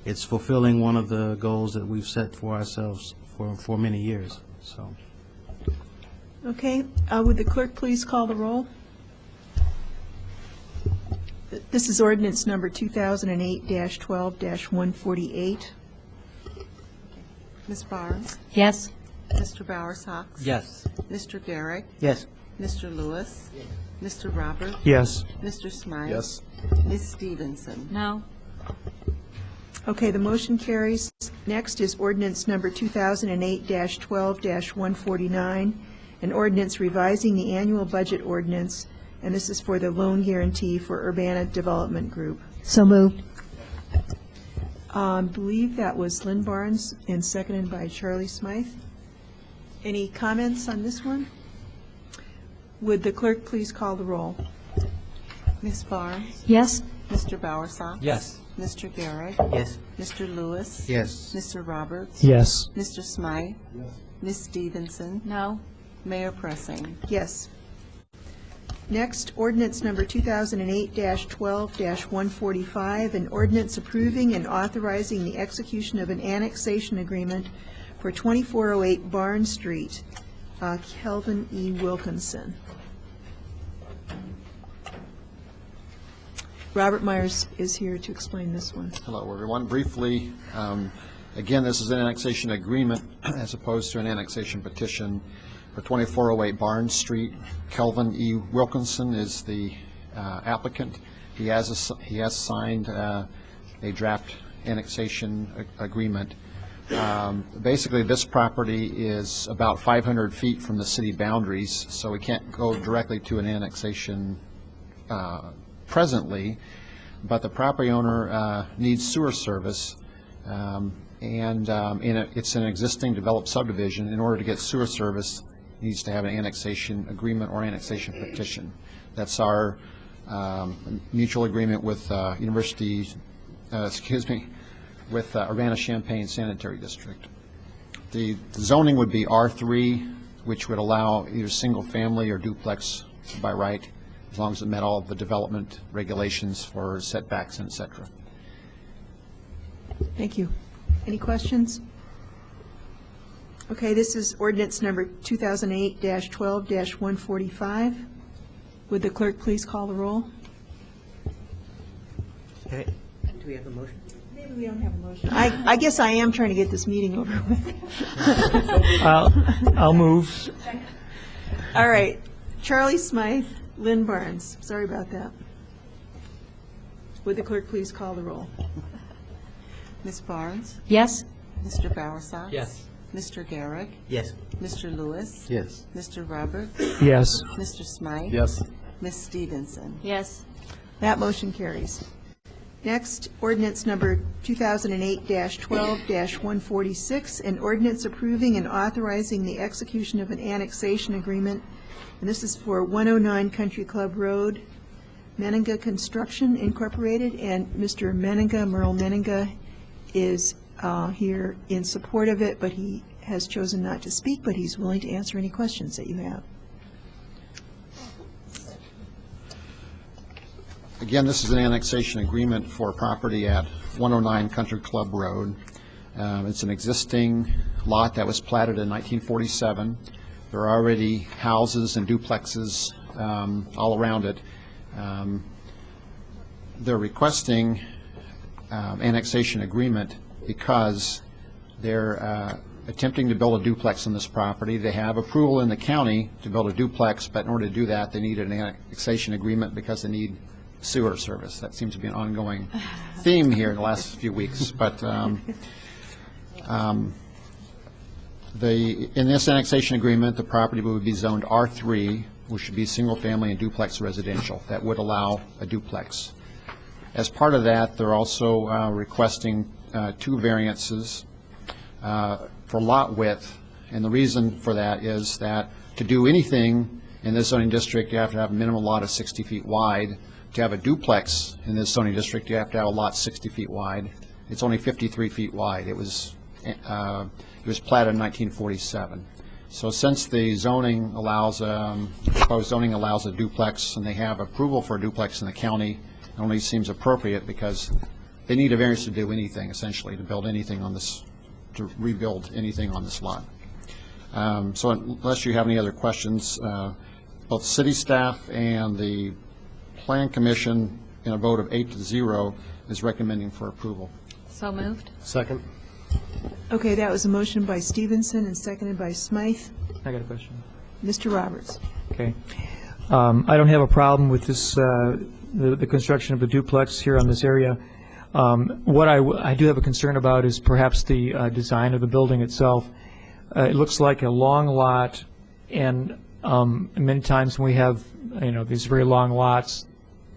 it's fulfilling one of the goals that we've set for ourselves for many years. So. Okay, would the clerk please call the roll? This is ordinance number 2008-12-148. Ms. Barnes? Yes? Mr. Bowersox? Yes. Mr. Garrett? Yes. Mr. Lewis? Mr. Roberts? Yes. Mr. Smythe? Yes. Ms. Stevenson? No? Okay, the motion carries. Next is ordinance number 2008-12-149, an ordinance revising the annual budget ordinance, and this is for the loan guarantee for Urbana Development Group. So moved. I believe that was Lynn Barnes and seconded by Charlie Smythe. Any comments on this one? Would the clerk please call the roll? Ms. Barnes? Yes? Mr. Bowersox? Yes. Mr. Garrett? Yes. Mr. Lewis? Yes. Mr. Roberts? Yes. Mr. Smythe? Yes. Ms. Stevenson? No? Mayor Pressing? Yes. Next, ordinance number 2008-12-145, an ordinance approving and authorizing the execution of an annexation agreement for 2408 Barnes Street. Kelvin E. Wilkinson. Robert Myers is here to explain this one. Hello, everyone. Briefly, again, this is an annexation agreement as opposed to an annexation petition for 2408 Barnes Street. Kelvin E. Wilkinson is the applicant. He has signed a draft annexation agreement. Basically, this property is about 500 feet from the city boundaries, so we can't go directly to an annexation presently, but the property owner needs sewer service, and it's an existing developed subdivision. In order to get sewer service, he needs to have an annexation agreement or annexation petition. That's our mutual agreement with with Urbana-Champaign Sanitary District. The zoning would be R3, which would allow either single family or duplex by right, as long as it met all of the development regulations for setbacks and et cetera. Thank you. Any questions? Okay, this is ordinance number 2008-12-145. Would the clerk please call the roll? Okay. Do we have a motion? Maybe we don't have a motion. I guess I am trying to get this meeting over with. I'll move. All right. Charlie Smythe, Lynn Barnes. Sorry about that. Would the clerk please call the roll? Ms. Barnes? Yes? Mr. Bowersox? Yes. Mr. Garrick? Yes. Mr. Lewis? Yes. Mr. Roberts? Yes. Mr. Smythe? Yes. Ms. Stevenson? Yes. That motion carries. Next, ordinance number 2008-12-146, an ordinance approving and authorizing the execution of an annexation agreement, and this is for 109 Country Club Road, Meninga Construction Incorporated, and Mr. Meninga, Merle Meninga, is here in support of it, but he has chosen not to speak, but he's willing to answer any questions that you have. Again, this is an annexation agreement for property at 109 Country Club Road. It's an existing lot that was platted in 1947. There are already houses and duplexes all around it. They're requesting annexation agreement because they're attempting to build a duplex on this property. They have approval in the county to build a duplex, but in order to do that, they need an annexation agreement because they need sewer service. That seems to be an ongoing theme here in the last few weeks. But in this annexation agreement, the property would be zoned R3, which should be single-family and duplex residential. That would allow a duplex. As part of that, they're also requesting 2 variances for lot width, and the reason for that is that to do anything in this zoning district, you have to have a minimum lot of 60 feet wide. To have a duplex in this zoning district, you have to have a lot 60 feet wide. It's only 53 feet wide. It was platted in 1947. So since the zoning allows, proposed zoning allows a duplex, and they have approval for a duplex in the county, it only seems appropriate because they need a variance to do anything, essentially, to build anything on this, to rebuild anything on this lot. So unless you have any other questions, both city staff and the Plan Commission, in a vote of 8-0, is recommending for approval. So moved. Second. Okay, that was a motion by Stevenson and seconded by Smythe. I got a question. Mr. Roberts. Okay. I don't have a problem with this, the construction of a duplex here on this area. What I do have a concern about is perhaps the design of the building itself. It looks like a long lot, and many times when we have, these very long lots,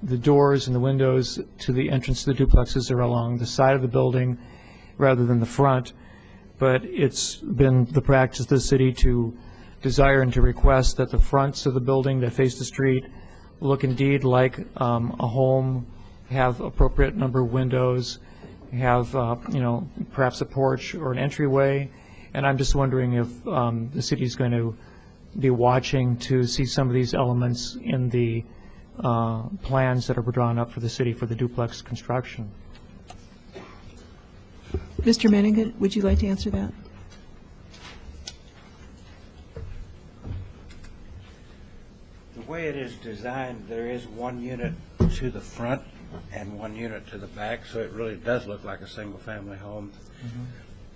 the doors and the windows to the entrance to the duplexes are along the side of the building rather than the front. But it's been the practice of the city to desire and to request that the fronts of the building that face the street look indeed like a home, have appropriate number of windows, have perhaps a porch or an entryway. And I'm just wondering if the city is going to be watching to see some of these elements in the plans that are drawn up for the city for the duplex construction. Mr. Meninga, would you like to answer that? The way it is designed, there is one unit to the front and one unit to the back, so it really does look like a single-family home. Mm-hmm.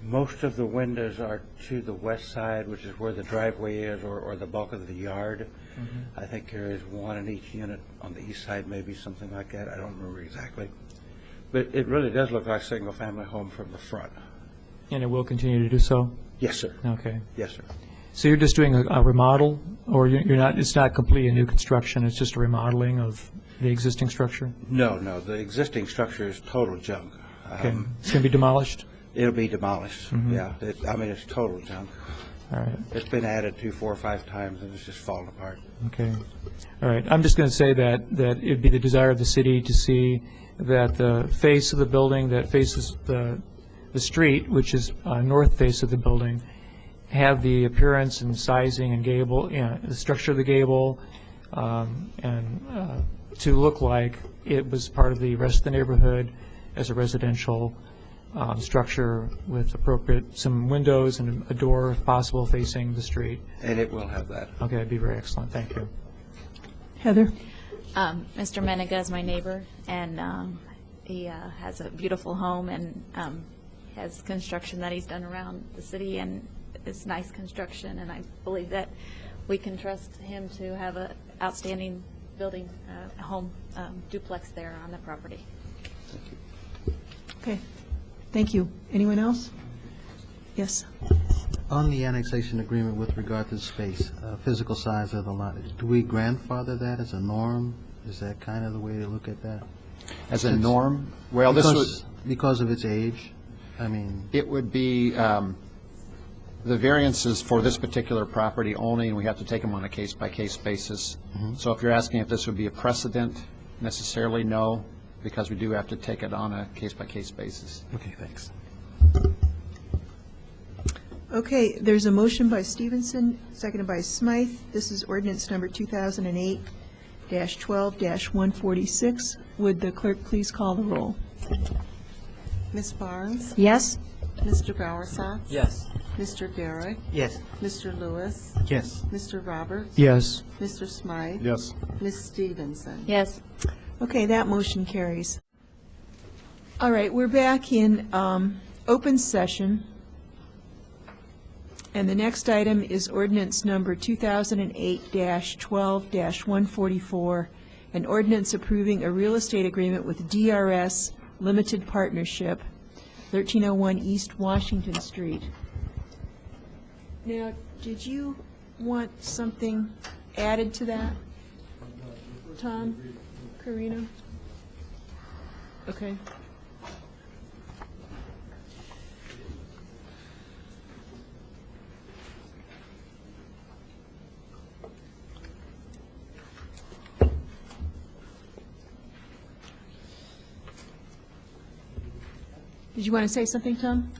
Most of the windows are to the west side, which is where the driveway is, or the bulk of the yard. Mm-hmm. I think there is one in each unit on the east side, maybe something like that. I don't remember exactly. But it really does look like a single-family home from the front. And it will continue to do so? Yes, sir. Okay. Yes, sir. So you're just doing a remodel, or you're not? It's not completely a new construction. It's just a remodeling of the existing structure. No. The existing structure is total junk. Okay. It's going to be demolished. It'll be demolished. Mm-hmm. Yeah. It's total junk. All right. It's been added to 4 or 5 times, and it's just fallen apart. Okay. All right. I'm just going to say that it'd be the desire of the city to see that the face of the building that faces the street, which is north face of the building, have the appearance and sizing and gable, the structure of the gable, and to look like it was part of the rest of the neighborhood as a residential structure with appropriate, some windows and a door, if possible, facing the street. And it will have that. Okay, that'd be very excellent. Thank you. Heather? Mr. Menega is my neighbor, and he has a beautiful home and has construction that he's done around the city, and it's nice construction, and I believe that we can trust him to have an outstanding building, home duplex there on the property. Okay, thank you. Anyone else? Yes. On the annexation agreement with regard to the space, physical size of the lot, do we grandfather that as a norm? Is that kind of the way to look at that? As a norm? Well, this was... Because of its age? I mean... It would be the variances for this particular property only, and we have to take them on a case-by-case basis. So if you're asking if this would be a precedent, necessarily no, because we do have to take it on a case-by-case basis. Okay, thanks. Okay, there's a motion by Stevenson, seconded by Smythe. This is ordinance number 2008-12-146. Would the clerk please call the roll? Ms. Barnes? Yes? Mr. Bowersox? Yes. Mr. Garrick? Yes. Mr. Lewis? Yes. Mr. Roberts? Yes. Mr. Smythe? Yes. Ms. Stevenson? Yes. Okay, that motion carries. All right, we're back in open session. And the next item is ordinance number 2008-12-144, an ordinance approving a real estate agreement with DRS Limited Partnership, 1301 East Washington Street. Now, did you want something added to that? Tom? Karina? Okay. Did you want to say something, Tom?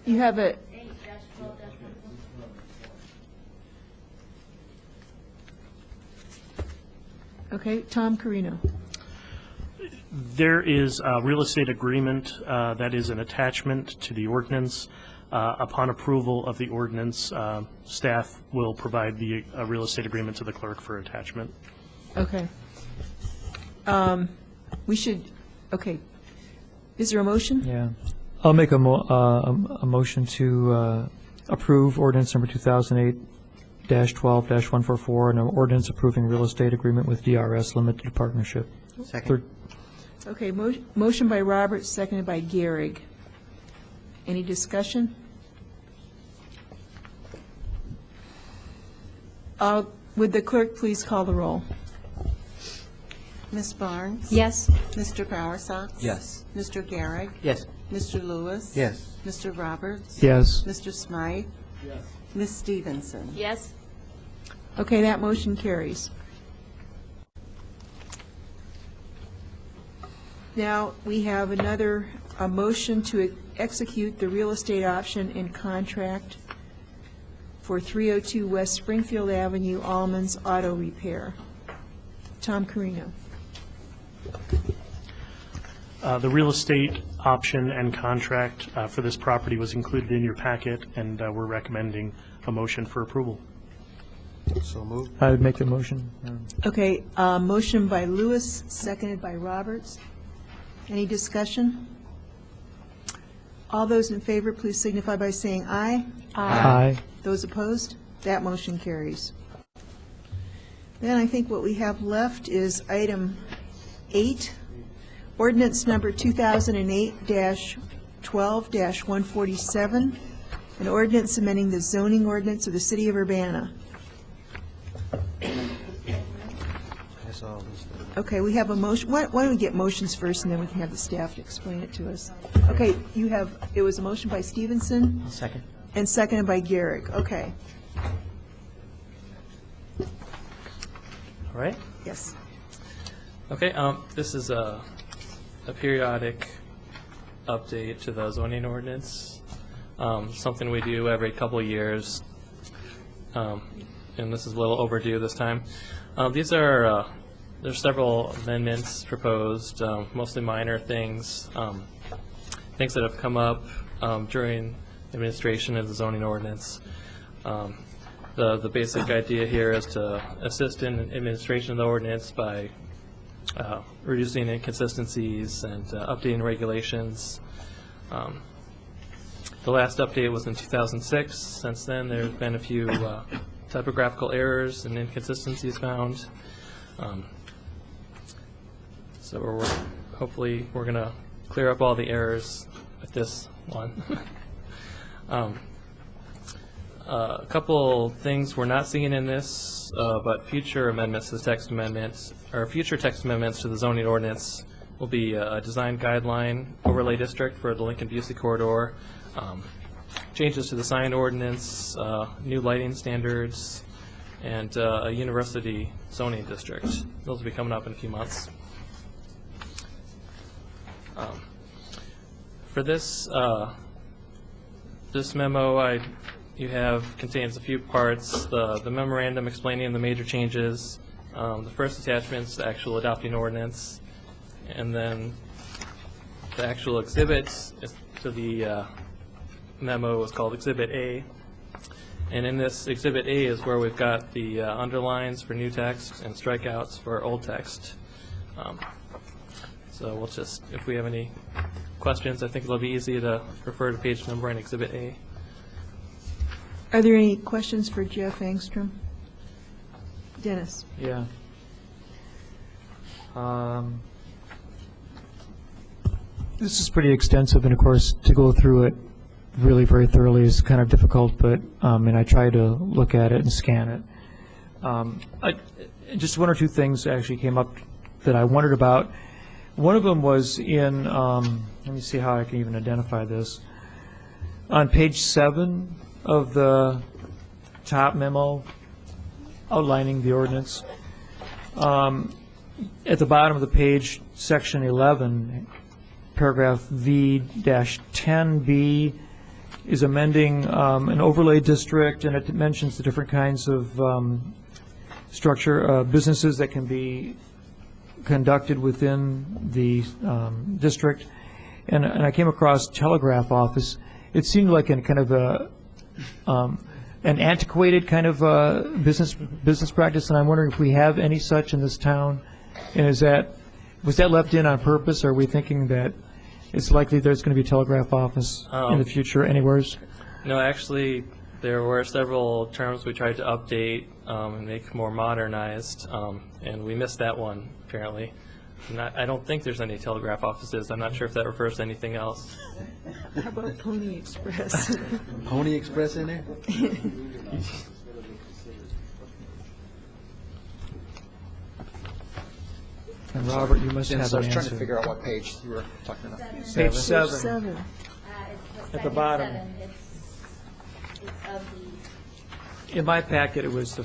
You have a... Okay, Tom Carino. There is a real estate agreement that is an attachment to the ordinance. Upon approval of the ordinance, staff will provide the real estate agreement to the clerk for attachment. Okay. We should, okay. Is there a motion? Yeah. I'll make a motion to approve ordinance number 2008-12-144, an ordinance approving real estate agreement with DRS Limited Partnership. Second. Okay, motion by Roberts, seconded by Gehrig. Any discussion? Would the clerk please call the roll? Ms. Barnes? Yes. Mr. Bowersox? Yes. Mr. Garrick? Yes. Mr. Lewis? Yes. Mr. Roberts? Yes. Mr. Smythe? Yes. Ms. Stevenson? Yes. Okay, that motion carries. Now, we have a motion to execute the real estate option and contract for 302 West Springfield Avenue, Allman's Auto Repair. Tom Carino. The real estate option and contract for this property was included in your packet, and we're recommending a motion for approval. So moved. I would make the motion. Okay, motion by Lewis, seconded by Roberts. Any discussion? All those in favor, please signify by saying aye. Aye. Those opposed? That motion carries. Then I think what we have left is item 8, ordinance number 2008-12-147, an ordinance amending the zoning ordinance of the city of Urbana. That's all this. Okay, we have a motion. Why don't we get motions first, and then we can have the staff to explain it to us. Okay, it was a motion by Stevenson Second. and seconded by Garrick. Okay. All right. Yes. Okay. This is a periodic update to the zoning ordinance. Something we do every couple of years, and this is a little overdue this time. These are, there's several amendments proposed, mostly minor things, things that have come up during administration of the zoning ordinance. The basic idea here is to assist in administration of the ordinance by reducing inconsistencies and updating regulations. The last update was in 2006. Since then, there have been a few typographical errors and inconsistencies found. So hopefully we're going to clear up all the errors with this one. A couple things we're not seeing in this, but future amendments to the text amendments, or future text amendments to the zoning ordinance will be a design guideline overlay district for the Lincoln-Busey corridor, changes to the sign ordinance, new lighting standards, and a university zoning district. Those will be coming up in a few months. For this this memo, contains a few parts. The memorandum explaining the major changes. The first attachment is the actual adopting ordinance, and then the actual exhibit to the memo is called Exhibit A. And in this Exhibit A is where we've got the underlines for new text and strikeouts for old text. So we'll just, if we have any questions, I think it'll be easy to refer to page number in Exhibit A. Are there any questions for Jeff Angstrom? Dennis? Yeah. This is pretty extensive, and of course, to go through it really very thoroughly is kind of difficult, but and I try to look at it and scan it. Just one or two things actually came up that I wondered about. One of them was in, let me see how I can even identify this. On page 7 of the top memo outlining the ordinance, at the bottom of the page, section 11, paragraph V-10B is amending an overlay district, and it mentions the different kinds of businesses that can be conducted within the district. And I came across telegraph office. It seemed like an kind of an antiquated kind of business practice, and I'm wondering if we have any such in this town. And was that left in on purpose, or are we thinking that it's likely there's going to be a telegraph office in the future anywheres? No, actually, there were several terms we tried to update and make more modernized, and we missed that one, apparently. I don't think there's any telegraph offices. I'm not sure if that refers to anything else. How about Pony Express? Pony Express in there? And Robert, you must have I an was trying to answer. figure out what page you were talking about. Page 7. At the bottom. In my packet, it was the.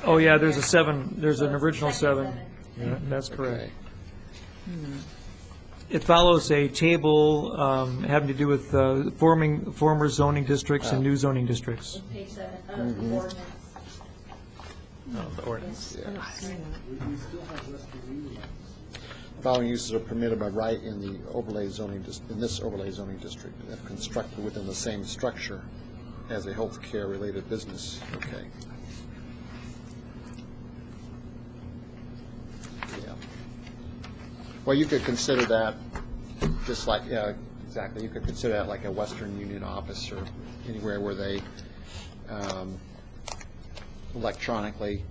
Oh yeah, there's a 7. There's an original 7. Yeah, that's correct. It follows a table having to do with forming former zoning districts and new zoning districts. Page 7 of the ordinance. Oh, the ordinance. Following uses are permitted by right in the overlay zoning in this overlay zoning district, if constructed within the same structure as a healthcare related business. Okay. Yeah. Well, you could consider that just like, yeah, exactly. You could consider that like a Western Union office or anywhere where they electronically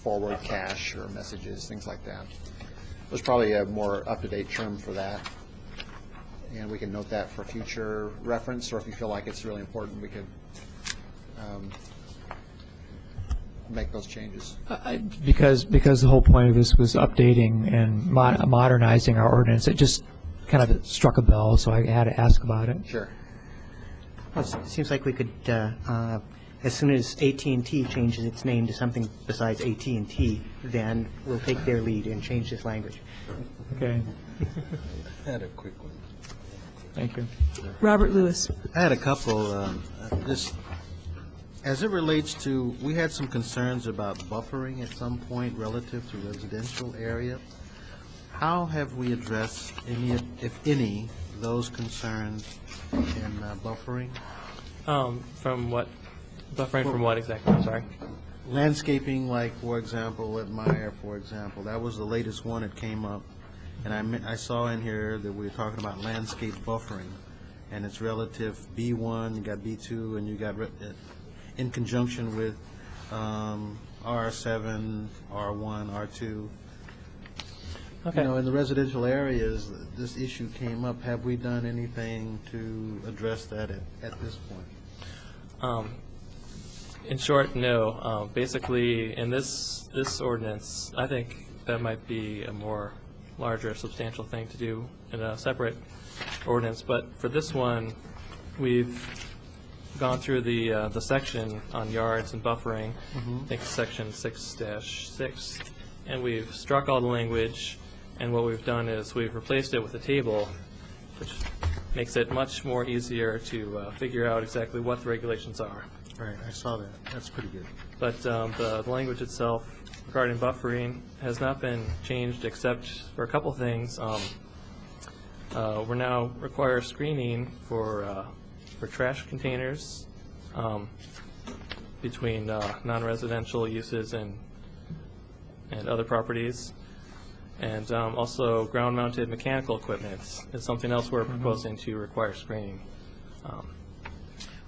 forward cash or messages, things like that. There's probably a more up-to-date term for that, and we can note that for future reference, or if you feel like it's really important, we could make those changes. Because the whole point of this was updating and modernizing our ordinance, it just kind of struck a bell, so I had to ask about it. Sure. Well, it seems like we could, as soon as AT&T changes its name to something besides AT&T, then we'll take their lead and change this language. Okay. I had a quick one. Thank you. Robert Lewis. I had a couple. Just As it relates to, we had some concerns about buffering at some point relative to residential area. How have we addressed any, if any, those concerns in buffering? From what? Buffering from what exactly? I'm sorry. Landscaping, like, for example, at Meyer, for example, that was the latest one that came up. And I saw in here that we were talking about landscape buffering, and it's relative B1, you got B2, and you got in conjunction with R7, R1, R2. Okay. You know, in the residential areas, this issue came up. Have we done anything to address that at this point? In short, no. Basically, in this ordinance, I think that might be a more larger, substantial thing to do in a separate ordinance. But for this one, we've gone through the section on yards and buffering, I think section 6-6, and we've struck all the language. And what we've done is we've replaced it with a table, which makes it much more easier to figure out exactly what the regulations are. Right, I saw that. That's pretty good. But the language itself regarding buffering has not been changed except for a couple things. We're now require screening for trash containers between non-residential uses and other properties. And also ground-mounted mechanical equipment is something else we're proposing to require screening.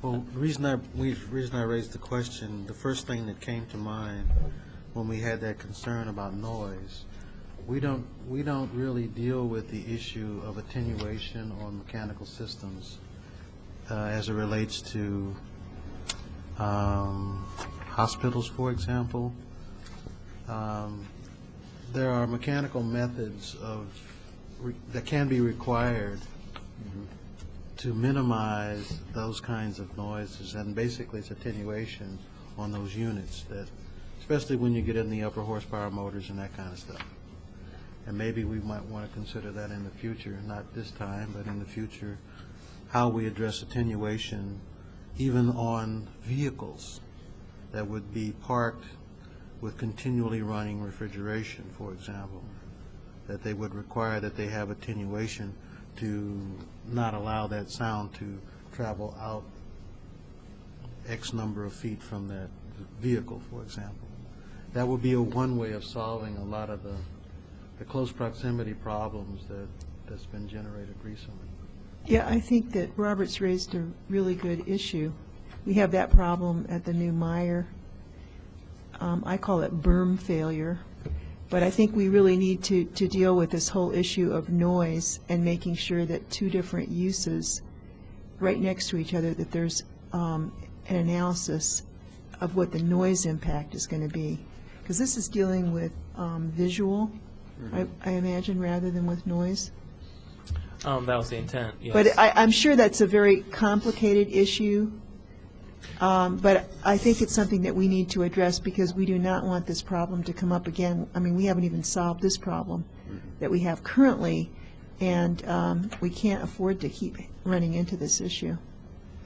Well, the reason I raised the question, the first thing that came to mind when we had that concern about noise, we don't really deal with the issue of attenuation on mechanical systems as it relates to hospitals, for example. There are mechanical methods that can be required to minimize those kinds of noises, and basically it's attenuation on those units, that, especially when you get in the upper horsepower motors and that kind of stuff. And maybe we might want to consider that in the future, not this time, but in the future, how we address attenuation even on vehicles that would be parked with continually running refrigeration, for example, that they would require that they have attenuation to not allow that sound to travel out X number of feet from that vehicle, for example. That would be one way of solving a lot of the close proximity problems that's been generated recently. Yeah, I think that Robert's raised a really good issue. We have that problem at the new Meyer. I call it berm failure. But I think we really need to deal with this whole issue of noise and making sure that two different uses right next to each other, that there's an analysis of what the noise impact is going to be. Because this is dealing with visual, I imagine, rather than with noise. That was the intent, yes. But I'm sure that's a very complicated issue. But I think it's something that we need to address, because we do not want this problem to come up again. I mean, we haven't even solved this problem that we have currently, and we can't afford to keep running into this issue.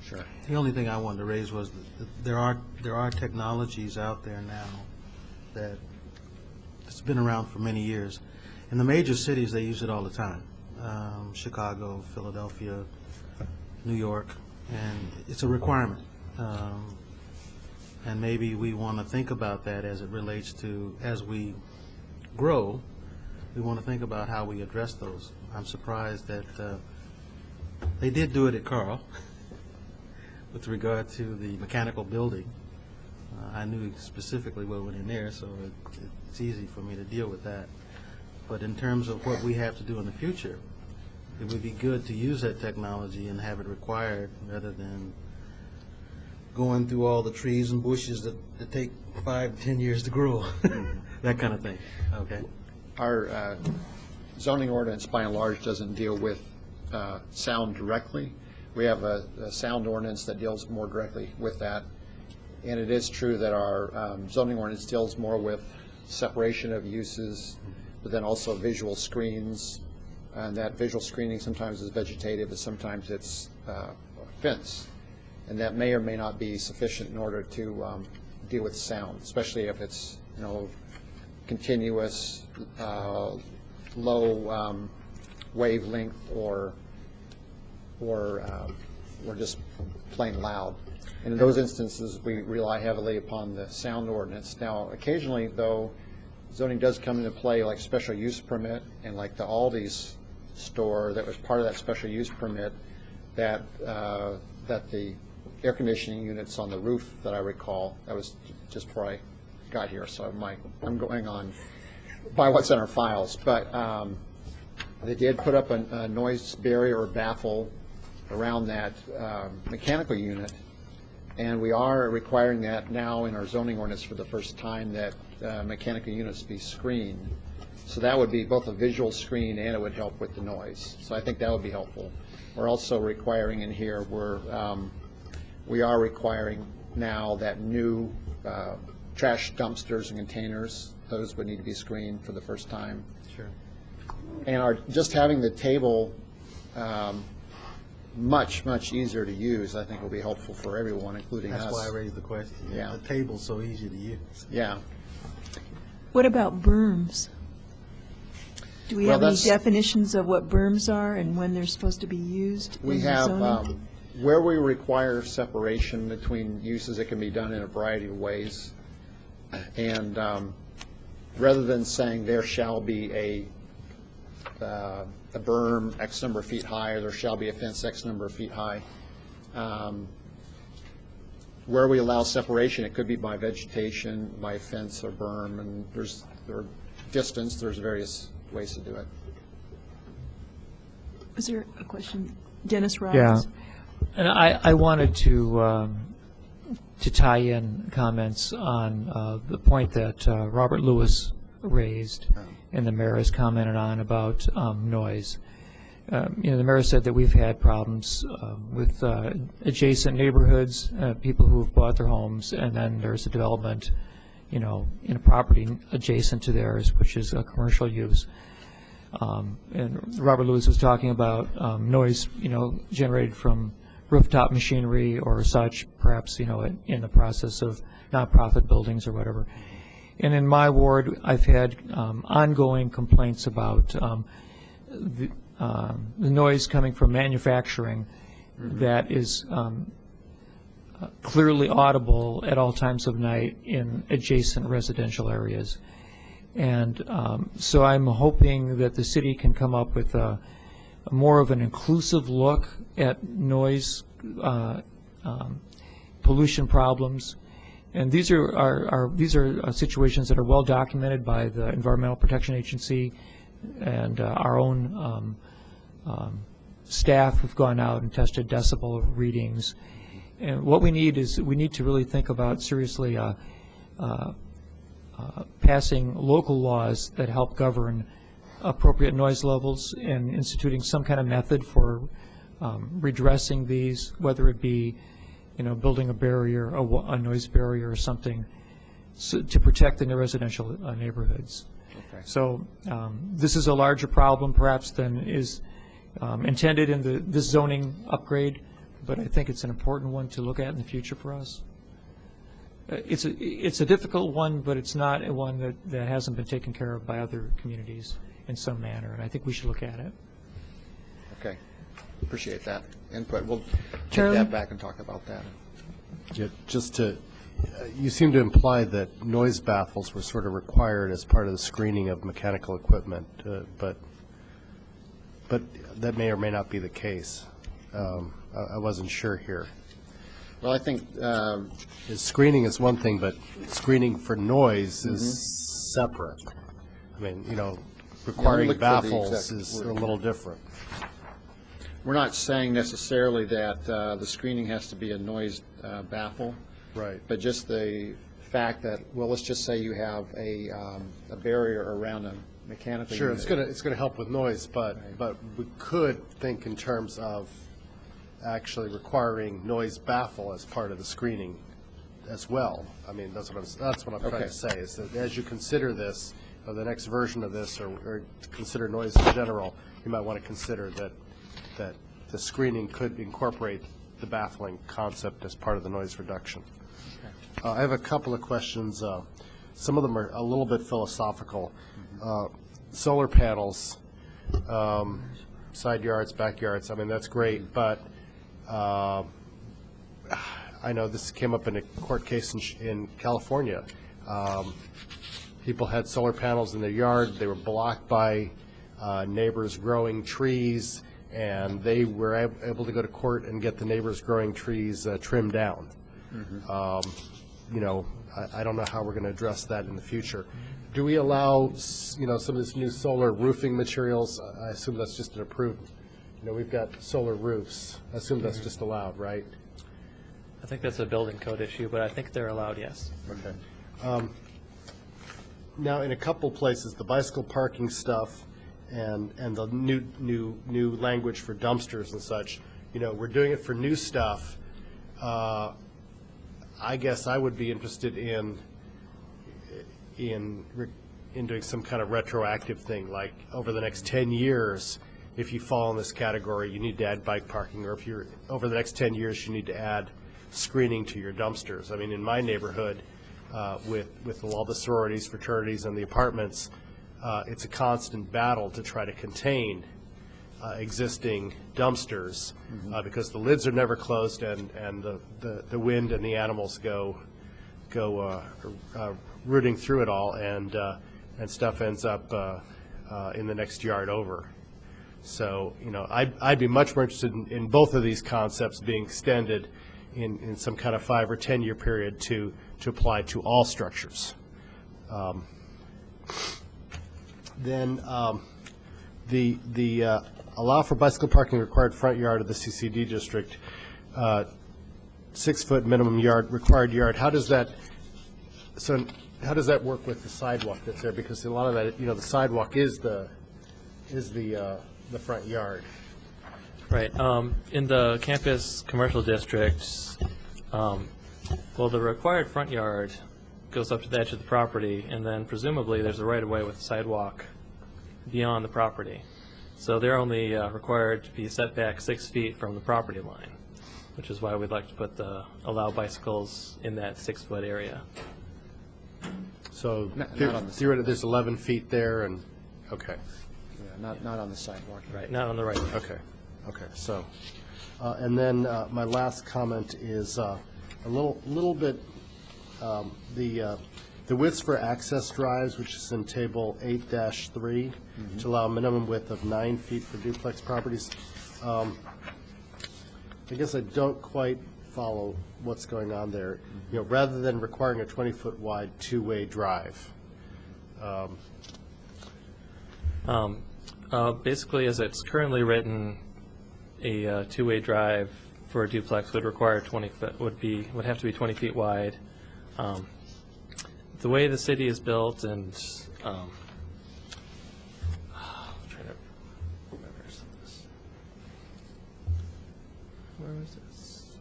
Sure. The only thing I wanted to raise was that there are technologies out there now that it's been around for many years. In the major cities, they use it all the time. Chicago, Philadelphia, New York, and it's a requirement. And maybe we want to think about that as it relates to, as we grow, we want to think about how we address those. I'm surprised that they did do it at Carl with regard to the mechanical building. I knew specifically what went in there, so it's easy for me to deal with that. But in terms of what we have to do in the future, it would be good to use that technology and have it required rather than going through all the trees and bushes that take 5 to 10 years to grow, that kind of thing. Okay. Our zoning ordinance, by and large, doesn't deal with sound directly. We have a sound ordinance that deals more directly with that. And it is true that our zoning ordinance deals more with separation of uses, but then also visual screens. And that visual screening sometimes is vegetative, and sometimes it's fence. and that may or may not be sufficient in order to deal with sound, especially if it's, continuous, low wavelength or just plain loud. And in those instances, we rely heavily upon the sound ordinance. Now, occasionally, though, zoning does come into play, like special use permit, and like the Aldi's store that was part of that special use permit, that the air conditioning units on the roof that I recall, that was just before I got here, so I'm going on by what's in our files. But they did put up a noise barrier or baffle around that mechanical unit, and we are requiring that now in our zoning ordinance for the first time, that mechanical units be screened. So that would be both a visual screen and it would help with the noise. So I think that would be helpful. We're also requiring in here, we are requiring now that new trash dumpsters and containers, those would need to be screened for the first time. Sure. And just having the table much easier to use, I think will be helpful for everyone, including us. That's why I raised the question. Yeah. The table's so easy to use. Yeah. What about berms? Do we Well, have any that's- definitions of what berms are and when they're supposed to be used We in the have, zoning? where we require separation between uses, it can be done in a variety of ways. And rather than saying there shall be a berm X number of feet high, or there shall be a fence X number of feet high, where we allow separation, it could be by vegetation, by fence or berm, and there's distance, there's various ways to do it. Is there a question? Dennis Yeah, Robbins? and I wanted to tie in comments on the point that Robert Lewis raised and the mayor has commented on about noise. The mayor said that we've had problems with adjacent neighborhoods, people who have bought their homes, and then there's a development, in a property adjacent to theirs, which is a commercial use. And Robert Lewis was talking about noise, generated from rooftop machinery or such, perhaps, in the process of nonprofit buildings or whatever. And in my ward, I've had ongoing complaints about the noise coming from manufacturing that is clearly audible at all times of night in adjacent residential areas. And so I'm hoping that the city can come up with more of an inclusive look at noise pollution problems. And these are situations that are well documented by the Environmental Protection Agency, and our own staff have gone out and tested decibel readings. And what we need is to really think about seriously passing local laws that help govern appropriate noise levels and instituting some kind of method for redressing these, whether it be building a barrier, a noise barrier or something, to protect the residential neighborhoods. Okay. So this is a larger problem perhaps than is intended in this zoning upgrade, but I think it's an important one to look at in the future for us. It's a difficult one, but it's not a one that hasn't been taken care of by other communities in some manner, and I think we should look at it. Okay. Appreciate that input. We'll take Charlie? that back and talk about that. Yeah, you seem to imply that noise baffles were sort of required as part of the screening of mechanical equipment, but that may or may not be the case. I wasn't sure here. Well, I think Screening is one thing, but screening for noise is separate. I mean, requiring look for the baffles exact is word. a little different. we're not saying necessarily that the screening has to be a noise baffle. Right. But just the fact that, well, let's just say you have a barrier around a mechanical Sure, unit. it's going to help with noise, but we could think in terms of actually requiring noise baffle as part of the screening as well. I mean, that's what I'm trying Okay. to say, is that as you consider this, or the next version of this, or consider noise in general, you might want to consider that the screening could incorporate the baffling concept as part of the noise reduction. I have a couple of questions. Some of them are a little bit philosophical. Solar panels, side yards, backyards, I mean, that's great, but I know this came up in a court case in California. People had solar panels in their yard. They were blocked by neighbors growing trees, and they were able to go to court and get the neighbors growing trees trimmed down. You know, I don't know how we're going to address that in the future. Do we allow, you know, some of this new solar roofing materials? I assume that's just an approved, you know, we've got solar roofs. I assume that's just allowed, right? I think that's a building code issue, but I think they're allowed, yes. Okay. Now, in a couple places, the bicycle parking stuff and the new language for dumpsters and such, you know, we're doing it for new stuff. I guess I would be interested in doing some kind of retroactive thing, like over the next 10 years, if you fall in this category, you need to add bike parking, or if you're over the next 10 years, you need to add screening to your dumpsters. I mean, in my neighborhood, with all the sororities, fraternities, and the apartments, it's a constant battle to try to contain existing dumpsters because the lids are never closed, and the wind and the animals go rooting through it all, and stuff ends up in the next yard over. So, you know, I'd be much more interested in both of these concepts being extended in some kind of 5 or 10 year period to apply to all structures. Then the allow for bicycle parking required front yard of the CCD district, 6 foot minimum yard, required yard. How does that work with the sidewalk that's there? Because a lot of that, you know, the sidewalk is the front yard. Right. In the campus commercial districts, well, the required front yard goes up to the edge of the property, and then presumably there's a right-of-way with a sidewalk beyond the property. So they're only required to be set back 6 feet from the property line, which is why we'd like to put allow bicycles in that 6 foot area. So theoretically, there's 11 feet there, and okay. Yeah, not on the sidewalk. Right, not on the right. Okay. Okay. So, and then my last comment is a little bit the widths for access drives, which is in table 8-3, to allow a minimum width of 9 feet for duplex properties. I guess I don't quite follow what's going on there. You know, rather than requiring a 20-foot wide two-way drive. Basically, as it's currently written, a two-way drive for a duplex would require 20 foot, would have to be 20 feet wide. The way the city is built, and I'm trying to remember some of this. Where was this?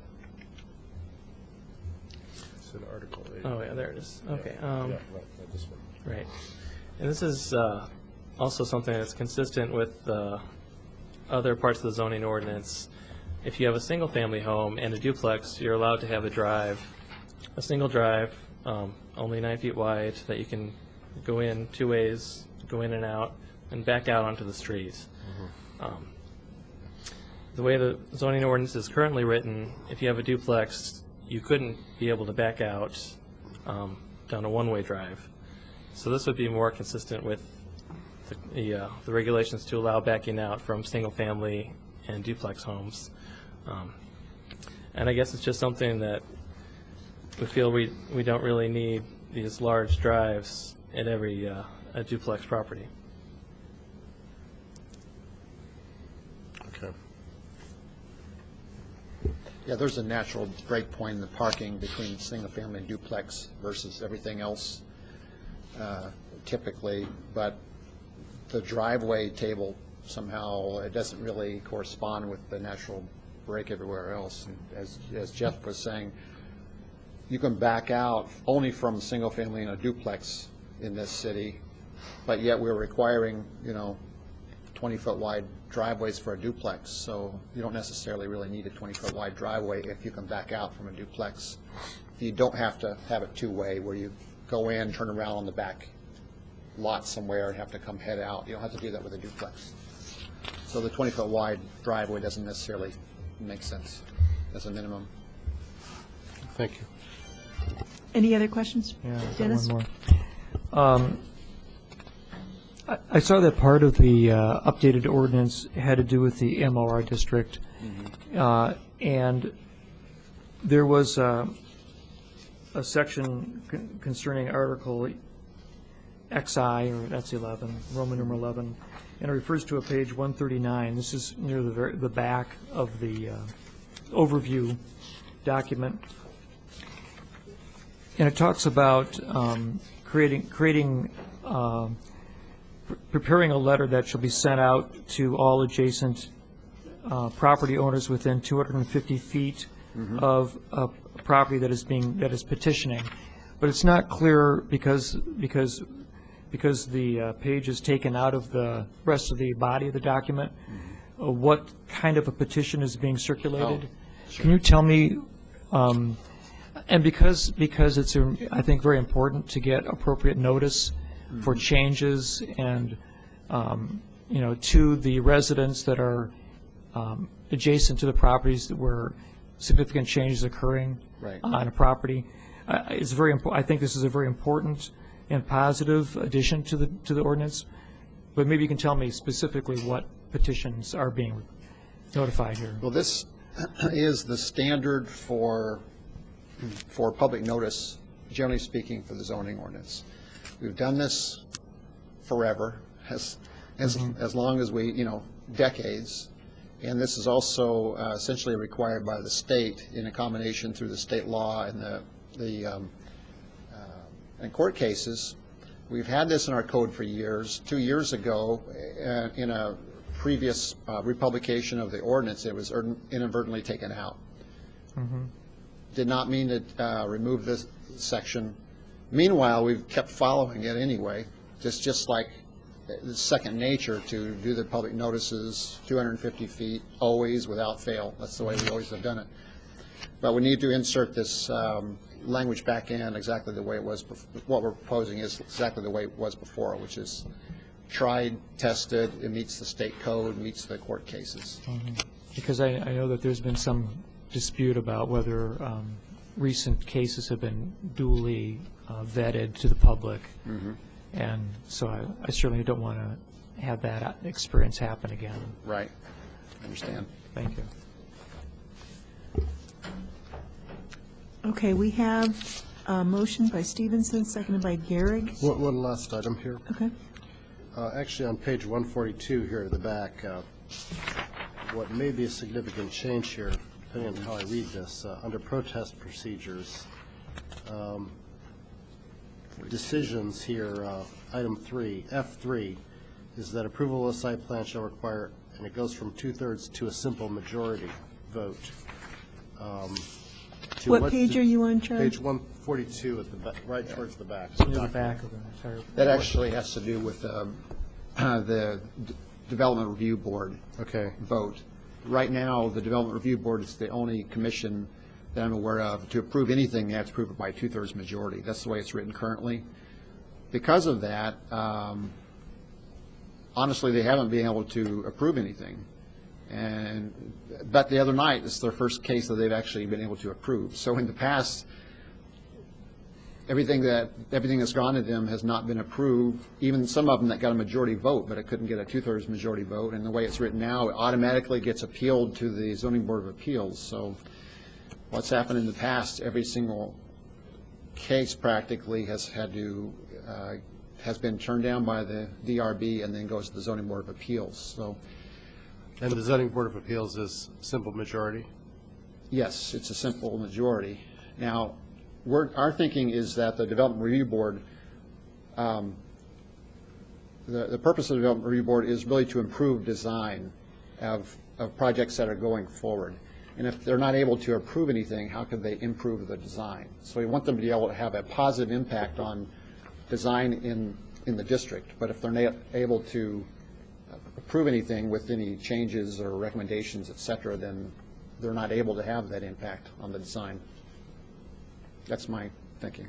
It's in Article 8. Oh yeah, there it is. Okay. Right, this one. Right, and this is also something that's consistent with other parts of the zoning ordinance. If you have a single-family home and a duplex, you're allowed to have a single drive, only 9 feet wide, that you can go in 2 ways, go in and out, and back out onto the street. The way the zoning ordinance is currently written, if you have a duplex, you couldn't be able to back out down a one-way drive. So this would be more consistent with the regulations to allow backing out from single-family and duplex homes. And I guess it's just something that we feel we don't really need these large drives at every a duplex property. Okay. Yeah, there's a natural break point in the parking between single-family and duplex versus everything else typically, but the driveway table somehow it doesn't really correspond with the natural break everywhere else. And as Jeff was saying, you can back out only from single-family and a duplex in this city, but yet we're requiring, 20 20-foot wide driveways for a duplex, so you don't necessarily really need a 20-foot wide driveway if you can back out from a duplex. You don't have to have it two-way where you go in, turn around on the back lot somewhere and have to come head out. You don't have to do that with a duplex. So the 20-foot wide driveway doesn't necessarily make sense as a minimum. Thank you. Any other questions? Yeah, I've got Dennis? one more. I saw that part of the updated ordinance had to do with the MOR district, and there was a section concerning Article XI, or that's 11, Roman numeral 11, and it refers to a page 139. This is near the back of the overview document, and it talks about preparing a letter that shall be sent out to all adjacent property owners within 250 feet of a property that is petitioning. But it's not clear because the page is taken out of the rest of the body of the document, what kind of a petition is being circulated. Can you tell me, and because it's, I think, very important to get appropriate notice for changes and, to the residents that are adjacent to the properties where significant changes occurring on a property. It's very important. I think this is a very important and positive addition to the ordinance. But maybe you can tell me specifically what petitions are being notified here. Well, this is the standard for public notice, generally speaking, for the zoning ordinance. We've done this forever, as long as we, decades. And this is also essentially required by the state in a combination through the state law and in court cases. We've had this in our code for years. 2 years ago, in a previous republication of the ordinance, it was inadvertently taken out. Did not mean to remove this section. Meanwhile, we've kept following it anyway, just like it's second nature to do the public notices, 250 feet, always, without fail. That's the way we always have done it. But we need to insert this language back in exactly the way it was. What we're proposing is exactly the way it was before, which is tried, tested, it meets the state code, meets the court cases. Because I know that there's been some dispute about whether recent cases have been duly vetted to the public. And so I certainly don't want to have that experience happen again. Right. I understand. Thank you. Okay, we have a motion by Stevenson, seconded by Gehrig. One last item here. Okay. Actually, on page 142 here at the back, what may be a significant change here, depending on how I read this, under protest procedures, decisions here, item 3, F3, is that approval of the site plan shall require, and it goes from 2/3 to a simple majority vote. What page are you on, Charlie? Page 142 at the back, right towards the back. Near the back of the entire. That actually has to do with the Development Review Board vote. Right now, the Development Review Board is the only commission that I'm aware of. To approve anything, they have to approve it by 2/3 majority. That's the way it's written currently. Because of that, honestly, they haven't been able to approve anything. But the other night, it's their first case that they've actually been able to approve. So in the past, everything that's gone to them has not been approved. Even some of them that got a majority vote, but it couldn't get a 2/3 majority vote. And the way it's written now, it automatically gets appealed to the Zoning Board of Appeals. So what's happened in the past, every single case practically has been turned down by the DRB and then goes to the Zoning Board of Appeals. So. And the Zoning Board of Appeals is simple majority? Yes, it's a simple majority. Now, our thinking is that the Development Review Board, the purpose of the Development Review Board is really to improve design of projects that are going forward. And if they're not able to approve anything, how can they improve the design? So we want them to be able to have a positive impact on design in the district. But if they're not able to approve anything with any changes or recommendations, et cetera, then they're not able to have that impact on the design. That's my thinking.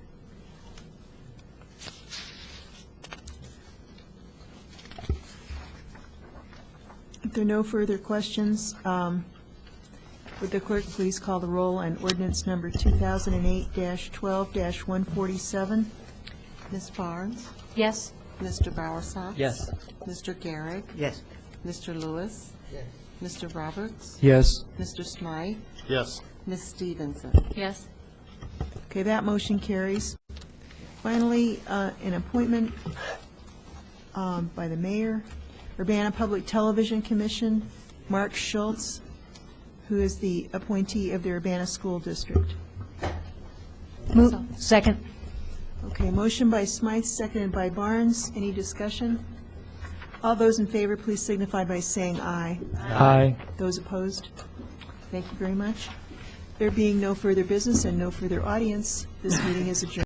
If there are no further questions, would the clerk please call the roll on ordinance number 2008-12-147? Ms. Barnes? Yes. Mr. Bowersox? Yes. Mr. Garrick? Yes. Mr. Lewis? Yes. Mr. Roberts? Yes. Mr. Smythe? Yes. Ms. Stevenson? Yes. Okay, that motion carries. Finally, an appointment by the mayor, Urbana Public Television Commission, Mark Schultz, who is the appointee of the Urbana School District. Second. Okay, motion by Smythe, seconded by Barnes. Any discussion? All those in favor, please signify by saying aye. Aye. Those opposed? Thank you very much. There being no further business and no further audience, this meeting is adjourned.